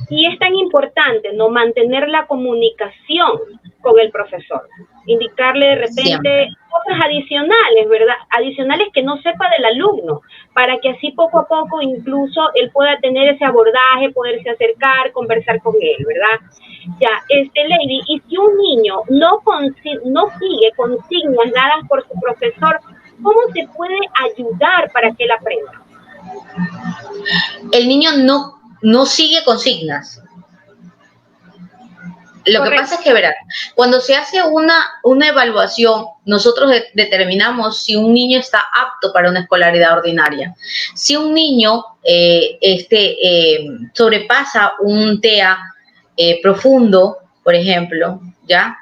Y es tan importante no mantener la comunicación con el profesor, indicarle de repente siempre cosas adicionales, ¿verdad? Adicionales que no sepa del alumno, para que así poco a poco incluso él pueda tener ese abordaje, poderse acercar, conversar con él, ¿verdad? Ya, Lady, y si un niño no sigue consignas dadas por su profesor, ¿cómo se puede ayudar para que él aprenda? El niño no sigue consignas. Lo Correcto. Que pasa es que, verán, cuando se hace una evaluación, nosotros determinamos si un niño está apto para una escolaridad ordinaria. Si un niño sobrepasa un TEA profundo, por ejemplo, ¿ya?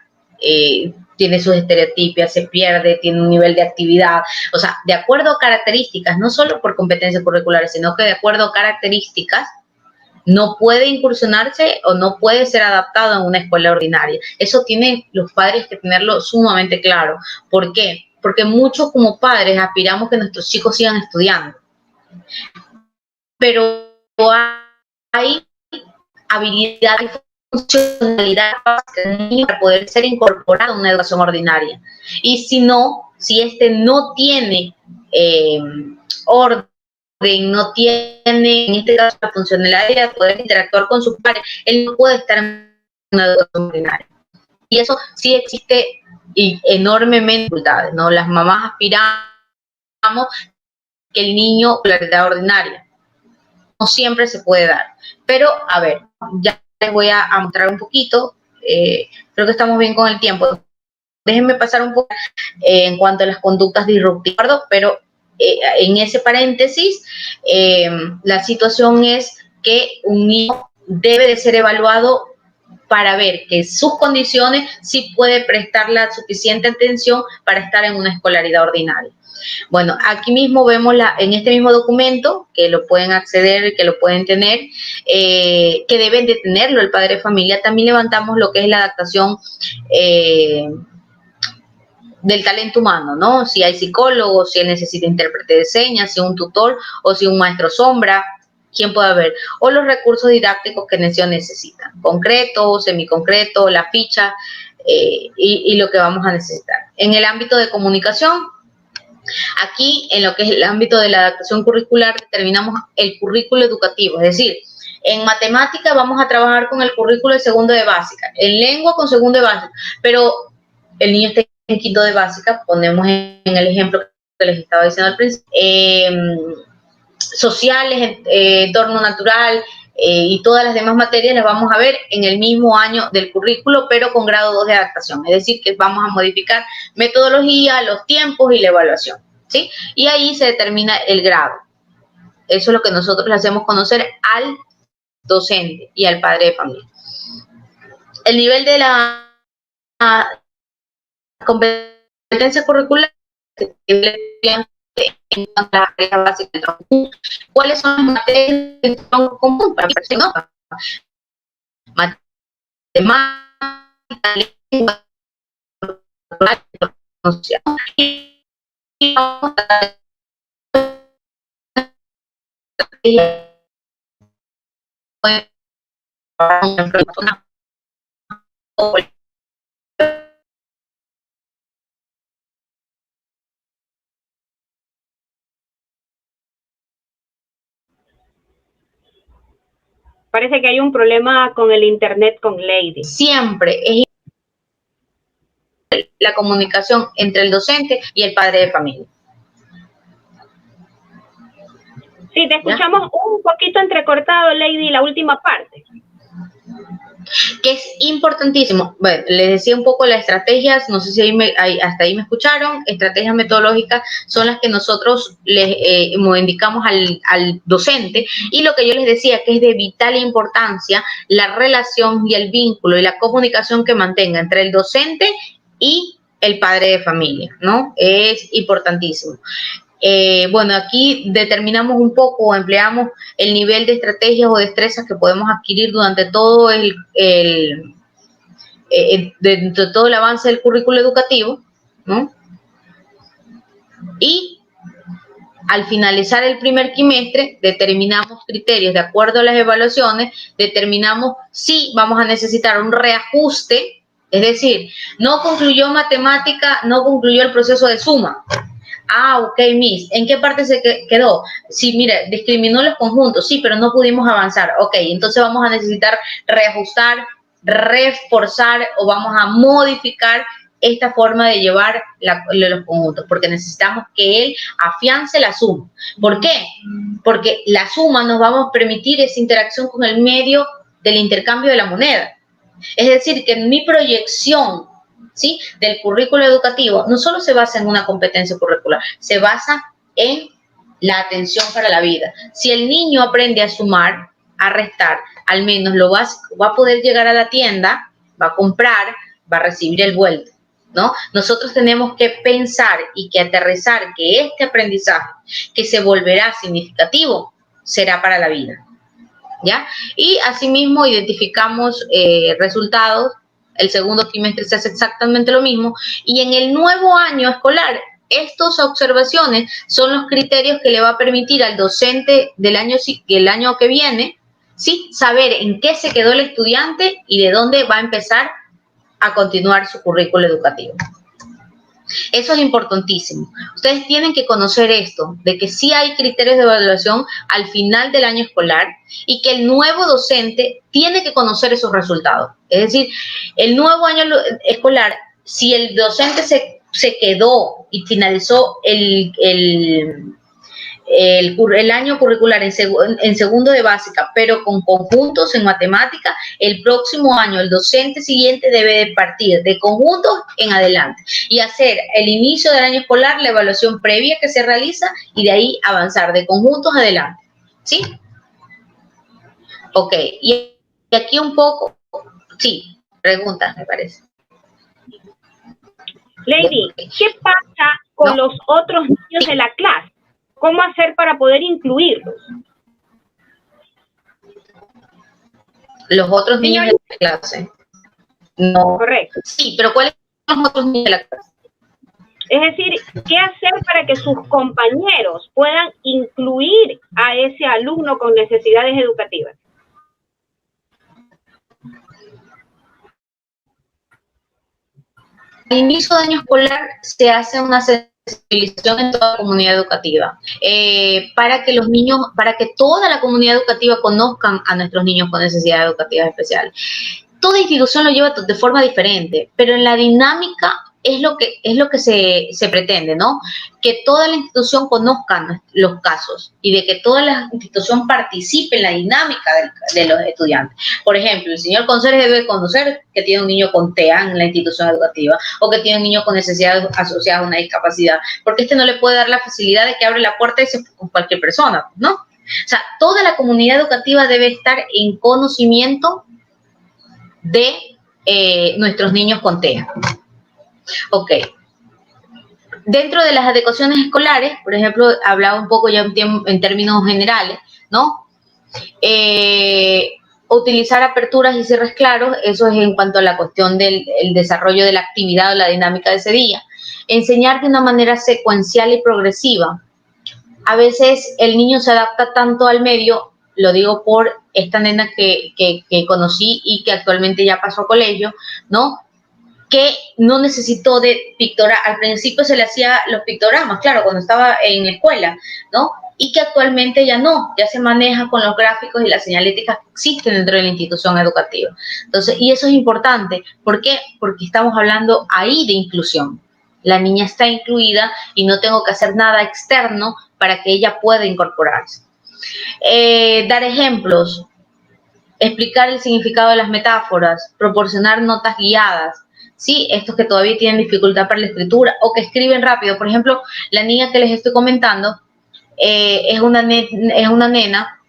Tiene sus estereotipias, se pierde, tiene un nivel de actividad, o sea, de acuerdo a características, no solo por competencias curriculares, sino que de acuerdo a características, no puede incursionarse o no puede ser adaptado a una escuela ordinaria. Eso tienen los padres que tenerlo sumamente claro. ¿Por qué? Porque muchos como padres aspiramos que nuestros chicos sigan estudiando. pero hay habilidad y funcionalidad para poder ser incorporado a una educación ordinaria. Y si no, si este no tiene orden, no tiene, en este caso, la funcionalidad de poder interactuar con sus padres, él no puede estar en una educación ordinaria. Y eso sí existe enormemente dificultades, ¿no? Las mamás aspiramos que el niño la edad ordinaria. No siempre se puede dar. Pero, a ver, ya les voy a mostrar un poquito. Creo que estamos bien con el tiempo. Déjenme pasar un poco en cuanto a las conductas disruptivas, pero en ese paréntesis, la situación es que un niño debe de ser evaluado para ver que sus condiciones sí puede prestar la suficiente atención para estar en una escolaridad ordinaria. Bueno, aquí mismo vemos en este mismo documento, que lo pueden acceder, que lo pueden tener, que deben de tenerlo el padre de familia. También levantamos lo que es la adaptación del talento humano, ¿no? Si hay psicólogos, si él necesita intérprete de señas, si un tutor o si un maestro sombra, quién puede haber, o los recursos didácticos que necesitan, concreto, semiconcreto, la ficha y lo que vamos a necesitar. En el ámbito de comunicación, aquí en lo que es el ámbito de la adaptación curricular, determinamos el currículo educativo, es decir, en matemática vamos a trabajar con el currículo de segundo de básica, en lengua con segundo de básica, pero el niño está en quinto de básica, ponemos en el ejemplo que les estaba diciendo al principio, sociales, entorno natural y todas las demás materias las vamos a ver en el mismo año del currículo, pero con grado 2 de adaptación. Es decir, que vamos a modificar metodología, los tiempos y la evaluación, ¿sí? Y ahí se determina el grado. Eso es lo que nosotros le hacemos conocer al docente y al padre de familia. El nivel de la competencia curricular en cuanto a las tareas básicas del tronco común. ¿Cuáles son las materias del tronco común? Para que no, matemáticas, lengua, y vamos a Parece que hay un problema con el internet con Lady. Siempre es la comunicación entre el docente y el padre de familia. Sí, te escuchamos un poquito entrecortado, Lady, la última parte. Que es importantísimo. Bueno, les decía un poco las estrategias, no sé si hasta ahí me escucharon. Estrategias metodológicas son las que nosotros les indicamos al docente, y lo que yo les decía que es de vital importancia la relación y el vínculo y la comunicación que mantenga entre el docente y el padre de familia, ¿no? Es importantísimo. Bueno, aquí determinamos un poco, empleamos el nivel de estrategias o destrezas que podemos adquirir durante todo todo el avance del currículo educativo, ¿no? Y al finalizar el primer quimestre, determinamos criterios de acuerdo a las evaluaciones, determinamos si vamos a necesitar un reajuste, es decir, no concluyó matemática, no concluyó el proceso de suma. Ah, ok, Miss, ¿en qué parte se quedó? Sí, mire, discriminó los conjuntos, sí, pero no pudimos avanzar. Ok, entonces vamos a necesitar reajustar, reforzar o vamos a modificar esta forma de llevar los conjuntos, porque necesitamos que él afiance la suma. ¿Por qué? Porque la suma nos va a permitir esa interacción con el medio del intercambio de la moneda. Es decir, que en mi proyección, ¿sí?, del currículo educativo no solo se basa en una competencia curricular, se basa en la atención para la vida. Si el niño aprende a sumar, a restar, al menos lo básico, va a poder llegar a la tienda, va a comprar, va a recibir el vuelto, ¿no? Nosotros tenemos que pensar y que aterrizar que este aprendizaje, que se volverá significativo, será para la vida, ¿ya? Y asimismo identificamos resultados. El segundo trimestre se hace exactamente lo mismo, y en el nuevo año escolar estas observaciones son los criterios que le va a permitir al docente del el año que viene, ¿sí?, saber en qué se quedó el estudiante y de dónde va a empezar a continuar su currículo educativo. Eso es importantísimo. Ustedes tienen que conocer esto, de que sí hay criterios de evaluación al final del año escolar y que el nuevo docente tiene que conocer esos resultados. Es decir, el nuevo año escolar, si el docente se quedó y finalizó el año curricular en segundo de básica, pero con conjuntos en matemática, el próximo año el docente siguiente debe de partir de conjuntos en adelante y hacer el inicio del año escolar, la evaluación previa que se realiza y de ahí avanzar de conjuntos adelante. ¿Sí? Ok, y aquí un poco, sí, preguntas me parece. Lady, ¿qué pasa con los otros niños de la clase? ¿Cómo hacer para poder incluirlos? Los otros niños de la clase. No. Correcto. Sí, pero ¿cuáles son los otros niños de la clase? Es decir, ¿qué hacer para que sus compañeros puedan incluir a ese alumno con necesidades educativas? Al inicio del año escolar se hace una sensibilización en toda la comunidad educativa para que los niños, para que toda la comunidad educativa conozcan a nuestros niños con necesidades educativas especiales. Toda institución lo lleva de forma diferente, pero en la dinámica es lo que se pretende, ¿no? Que toda la institución conozca los casos y de que toda la institución participe en la dinámica de los estudiantes. Por ejemplo, el señor conserje debe conocer que tiene un niño con TEA en la institución educativa o que tiene un niño con necesidades asociadas a una discapacidad, porque no le puede dar la facilidad de que abre la puerta y se con cualquier persona, ¿no? O sea, toda la comunidad educativa debe estar en conocimiento de nuestros niños con TEA. Ok. Dentro de las adecuaciones escolares, por ejemplo, hablaba un poco ya en términos generales, ¿no? Utilizar aperturas y cierres claros, eso es en cuanto a la cuestión del desarrollo de la actividad o la dinámica de ese día. Enseñar de una manera secuencial y progresiva. A veces el niño se adapta tanto al medio, lo digo por esta nena que conocí y que actualmente ya pasó a colegio, ¿no?, que no necesitó de pictogramas. Al principio se le hacía los pictogramas, claro, cuando estaba en la escuela, ¿no? Y que actualmente ya no, ya se maneja con los gráficos y las señaléticas que existen dentro de la institución educativa. Entonces, y eso es importante. ¿Por qué? Porque estamos hablando ahí de inclusión. La niña está incluida y no tengo que hacer nada externo para que ella pueda incorporarse. Dar ejemplos, explicar el significado de las metáforas, proporcionar notas guiadas, ¿sí? Estos que todavía tienen dificultad para la escritura o que escriben rápido. Por ejemplo, la niña que les estoy comentando es una nena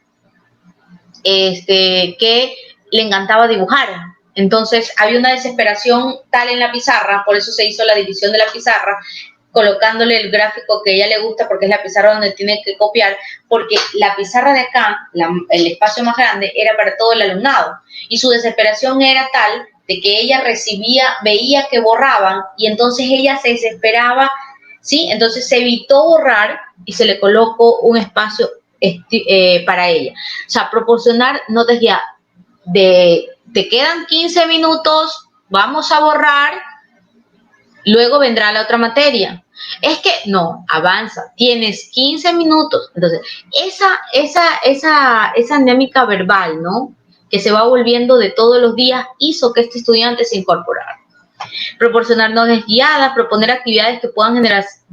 que le encantaba dibujar. Entonces, había una desesperación tal en la pizarra, por eso se hizo la división de la pizarra, colocándole el gráfico que a ella le gusta, porque es la pizarra donde tiene que copiar, porque la pizarra de acá, el espacio más grande, era para todo el alumnado. Y su desesperación era tal de que ella veía que borraban, y entonces ella se desesperaba, ¿sí? Entonces se evitó borrar y se le colocó un espacio para ella. O sea, proporcionar notas guiadas te quedan 15 minutos, vamos a borrar, luego vendrá la otra materia. Es que no, avanza, tienes 15 minutos. Entonces, esa dinámica verbal, ¿no?, que se va volviendo de todos los días, hizo que este estudiante se incorporara. Proporcionar notas guiadas, proponer actividades que puedan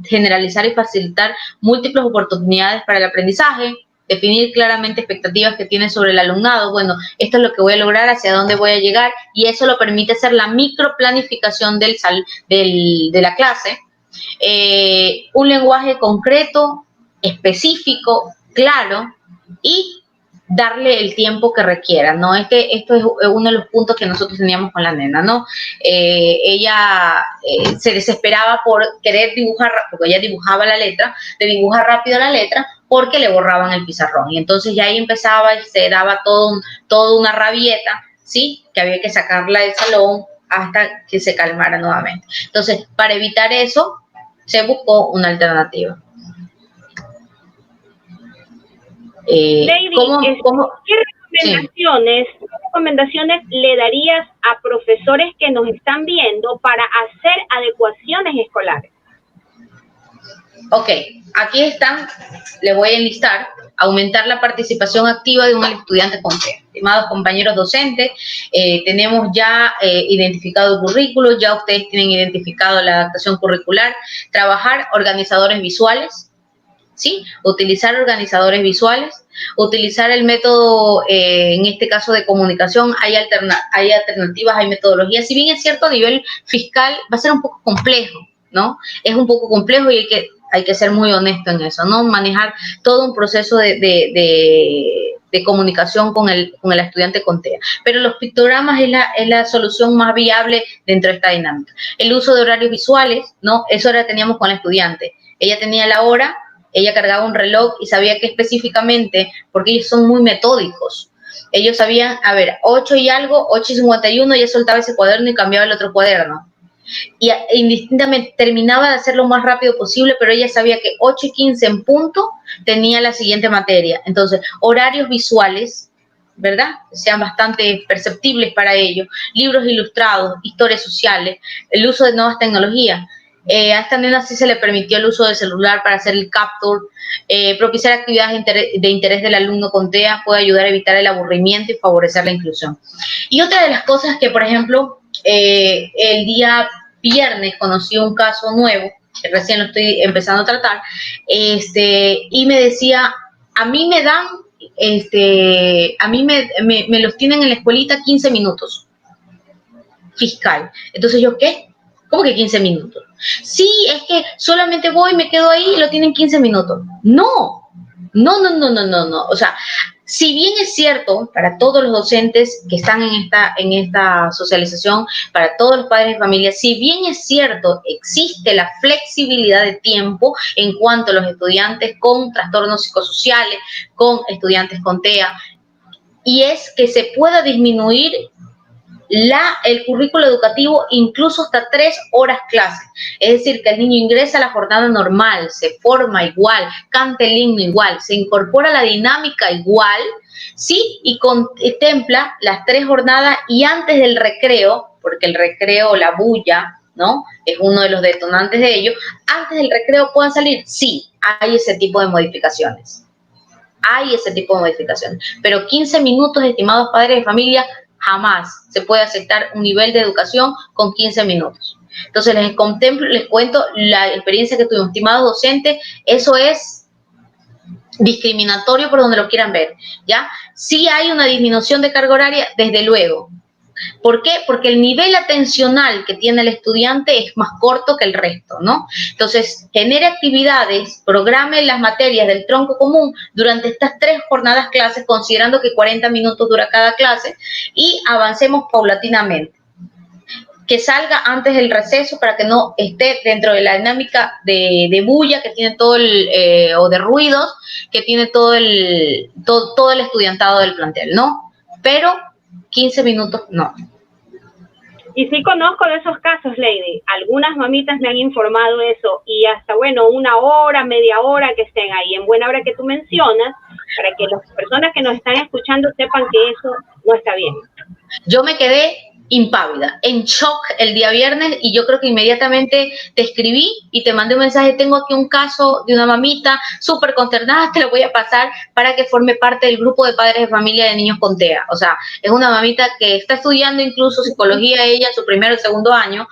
generalizar y facilitar múltiples oportunidades para el aprendizaje, definir claramente expectativas que tiene sobre el alumnado. Bueno, esto es lo que voy a lograr, hacia dónde voy a llegar, y eso lo permite hacer la microplanificación de la clase. Un lenguaje concreto, específico, claro, y darle el tiempo que requiera, ¿no? Esto es uno de los puntos que nosotros teníamos con la nena, ¿no? Ella se desesperaba por querer dibujar, porque ella dibujaba la letra, de dibujar rápido la letra, porque le borraban el pizarrón. Y entonces ya ahí empezaba y se daba toda una rabieta, ¿sí?, que había que sacarla del salón hasta que se calmara nuevamente. Entonces, para evitar eso, se buscó una alternativa. Lady, ¿qué recomendaciones le darías a profesores que nos están viendo para hacer adecuaciones escolares? Ok, aquí están, le voy a enlistar: aumentar la participación activa de un estudiante con TEA. Estimados compañeros docentes, tenemos ya identificado el currículo, ya ustedes tienen identificado la adaptación curricular, trabajar organizadores visuales, ¿sí? Utilizar organizadores visuales, utilizar el método, en este caso de comunicación, hay alternativas, hay metodologías. Si bien es cierto, a nivel fiscal va a ser un poco complejo, ¿no? Es un poco complejo y hay que ser muy honesto en eso, ¿no? Manejar todo un proceso de comunicación con el estudiante con TEA. Pero los pictogramas es la solución más viable dentro de esta dinámica. El uso de horarios visuales, ¿no? Eso ahora teníamos con la estudiante. Ella tenía la hora, ella cargaba un reloj y sabía que específicamente, porque ellos son muy metódicos, ellos sabían, a ver, 8 y algo, 8:51, ella soltaba ese cuaderno y cambiaba el otro cuaderno. Y indistintamente terminaba de hacer lo más rápido posible, pero ella sabía que 8:15 en punto tenía la siguiente materia. Entonces, horarios visuales, ¿verdad? Sean bastante perceptibles para ellos, libros ilustrados, historias sociales, el uso de nuevas tecnologías. A esta nena sí se le permitió el uso del celular para hacer el capture, propiciar actividades de interés del alumno con TEA puede ayudar a evitar el aburrimiento y favorecer la inclusión. Y otra de las cosas que, por ejemplo, el día viernes conocí un caso nuevo, que recién lo estoy empezando a tratar, y me decía, a mí me dan, a mí me los tienen en la escuelita 15 minutos fiscal. Entonces yo, ¿qué? ¿Cómo que 15 minutos? Sí, es que solamente voy, me quedo ahí y lo tienen 15 minutos. No. O sea, si bien es cierto para todos los docentes que están en esta socialización, para todos los padres de familia, si bien es cierto, existe la flexibilidad de tiempo en cuanto a los estudiantes con trastornos psicosociales, con estudiantes con TEA, y es que se pueda disminuir el currículo educativo incluso hasta 3 horas clase. Es decir, que el niño ingresa a la jornada normal, se forma igual, canta el himno igual, se incorpora a la dinámica igual, ¿sí? Y contempla las 3 jornadas y antes del recreo, porque el recreo, la bulla, ¿no? Es uno de los detonantes de ello. Antes del recreo puedan salir, sí, hay ese tipo de modificaciones. Hay ese tipo de modificaciones. Pero 15 minutos, estimados padres de familia, jamás se puede aceptar un nivel de educación con 15 minutos. Entonces les cuento la experiencia que tuvimos, estimados docentes, eso es discriminatorio por donde lo quieran ver, ¿ya? Sí hay una disminución de carga horaria, desde luego. ¿Por qué? Porque el nivel atencional que tiene el estudiante es más corto que el resto, ¿no? Entonces, genere actividades, programe las materias del tronco común durante estas 3 jornadas clases, considerando que 40 minutos dura cada clase, y avancemos paulatinamente. Que salga antes del receso para que no esté dentro de la dinámica de bulla que tiene todo o de ruidos que tiene todo el estudiantado del plantel, ¿no? Pero 15 minutos no. Y sí conozco de esos casos, Lady. Algunas mamitas me han informado eso y hasta, bueno, 1 hora, media hora que estén ahí en buena hora que tú mencionas, para que las personas que nos están escuchando sepan que eso no está bien. Yo me quedé impávida, en shock el día viernes, y yo creo que inmediatamente te escribí y te mandé un mensaje: tengo aquí un caso de una mamita súper consternada, te lo voy a pasar para que forme parte del grupo de padres de familia de niños con TEA. O sea, es una mamita que está estudiando incluso psicología ella en su primer o segundo año,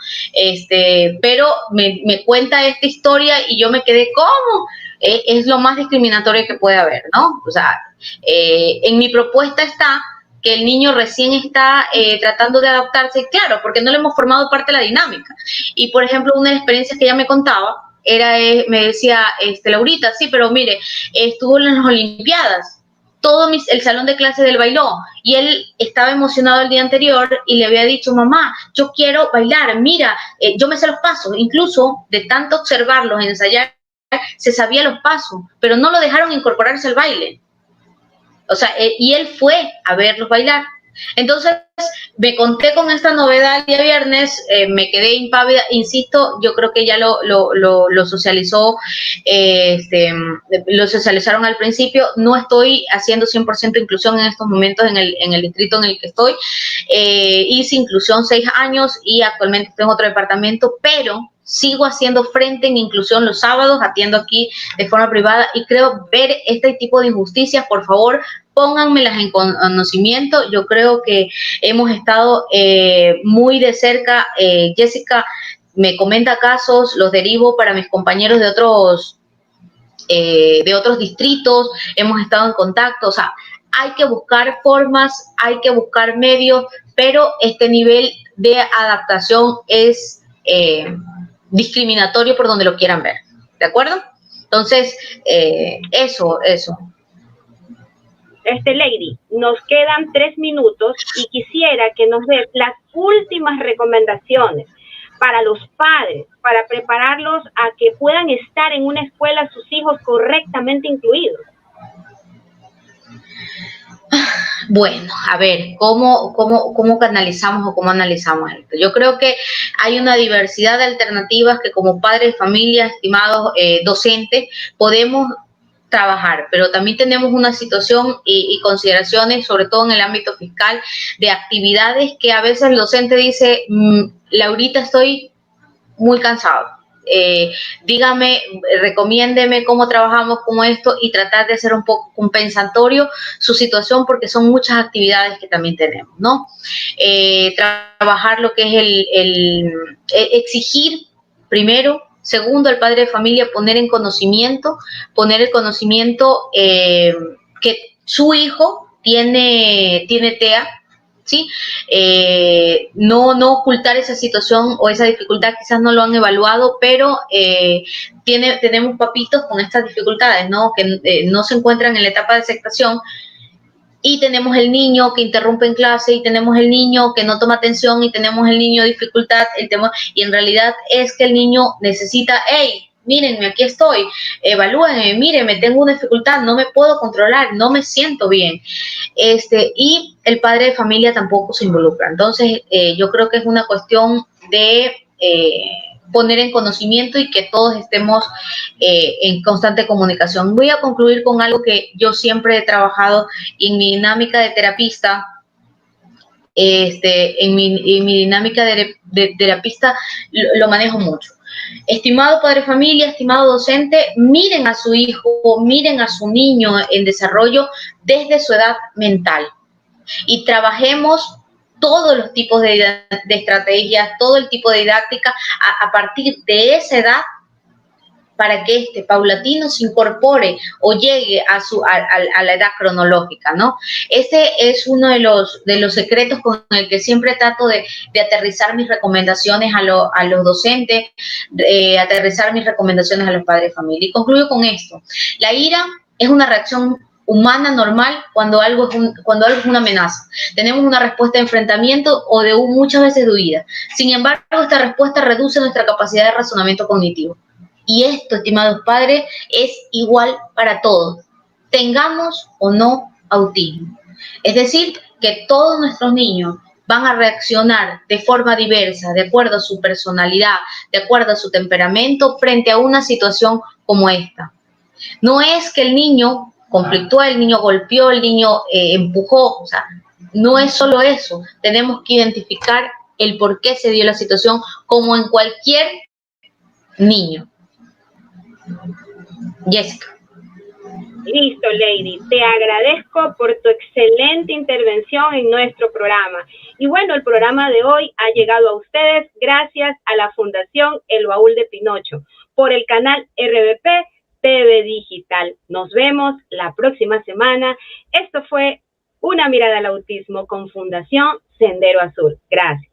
pero me cuenta esta historia y yo me quedé, ¿cómo? Es lo más discriminatorio que puede haber, ¿no? O sea, en mi propuesta está que el niño recién está tratando de adaptarse, claro, porque no le hemos formado parte de la dinámica. Y, por ejemplo, una de las experiencias que ella me contaba era, me decía, Laurita, sí, pero mire, estuvo en las Olimpiadas, el salón de clase del bailó, y él estaba emocionado el día anterior y le había dicho: mamá, yo quiero bailar, mira, yo me sé los pasos, incluso de tanto observarlos, ensayar, se sabía los pasos, pero no lo dejaron incorporarse al baile. O sea, y él fue a verlos bailar. Entonces, me conté con esta novedad el día viernes, me quedé impávida, insisto, yo creo que ya lo socializó, lo socializaron al principio. No estoy haciendo 100% inclusión en estos momentos en el distrito en el que estoy. Hice inclusión 6 años y actualmente estoy en otro departamento, pero sigo haciendo frente en inclusión los sábados, atiendo aquí de forma privada y creo ver este tipo de injusticias, por favor, pónganmelas en conocimiento. Yo creo que hemos estado muy de cerca. Jessica me comenta casos, los derivo para mis compañeros de otros distritos, hemos estado en contacto. O sea, hay que buscar formas, hay que buscar medios, pero este nivel de adaptación es discriminatorio por donde lo quieran ver, ¿de acuerdo? Entonces, eso. Lady, nos quedan 3 minutos y quisiera que nos des las últimas recomendaciones para los padres, para prepararlos a que puedan estar en una escuela sus hijos correctamente incluidos. Bueno, a ver, ¿cómo canalizamos o cómo analizamos esto? Yo creo que hay una diversidad de alternativas que como padres de familia, estimados docentes, podemos trabajar, pero también tenemos una situación y consideraciones, sobre todo en el ámbito fiscal, de actividades que a veces el docente dice, Laurita, estoy muy cansado. Dígame, recomiéndeme cómo trabajamos con esto y tratar de hacer un poco compensatorio su situación, porque son muchas actividades que también tenemos, ¿no? Trabajar lo que es exigir primero. Segundo, el padre de familia poner el conocimiento que su hijo tiene TEA, ¿sí? No ocultar esa situación o esa dificultad, quizás no lo han evaluado, pero tenemos papitos con estas dificultades, ¿no? Que no se encuentran en la etapa de aceptación. Y tenemos el niño que interrumpe en clase, y tenemos el niño que no toma atención, y tenemos el niño de dificultad, y en realidad es que el niño necesita, hey, mírenme, aquí estoy, evalúenme, mírenme, tengo una dificultad, no me puedo controlar, no me siento bien. Y el padre de familia tampoco se involucra. Entonces, yo creo que es una cuestión de poner en conocimiento y que todos estemos en constante comunicación. Voy a concluir con algo que yo siempre he trabajado en mi dinámica de terapista. En mi dinámica de terapista lo manejo mucho. Estimado padre de familia, estimado docente, miren a su hijo, miren a su niño en desarrollo desde su edad mental y trabajemos todos los tipos de estrategias, todo el tipo de didáctica a partir de esa edad, para que paulatino se incorpore o llegue a la edad cronológica, ¿no? Ese es uno de los secretos con el que siempre trato de aterrizar mis recomendaciones a los docentes, aterrizar mis recomendaciones a los padres de familia. Y concluyo con esto. La ira es una reacción humana normal cuando algo es una amenaza. Tenemos una respuesta de enfrentamiento o muchas veces de huida. Sin embargo, esta respuesta reduce nuestra capacidad de razonamiento cognitivo. Y esto, estimados padres, es igual para todos, tengamos o no autismo. Es decir, que todos nuestros niños van a reaccionar de forma diversa, de acuerdo a su personalidad, de acuerdo a su temperamento, frente a una situación como esta. No es que el niño conflictúa, el niño golpeó, el niño empujó, o sea, no es solo eso. Tenemos que identificar el por qué se dio la situación, como en cualquier niño. Jessica. Listo, Lady. Te agradezco por tu excelente intervención en nuestro programa. Y bueno, el programa de hoy ha llegado a ustedes gracias a la Fundación El Baúl de Pinocho por el canal RBP TV Digital. Nos vemos la próxima semana. Esto fue Una Mirada al Autismo con Fundación Sendero Azul. Gracias.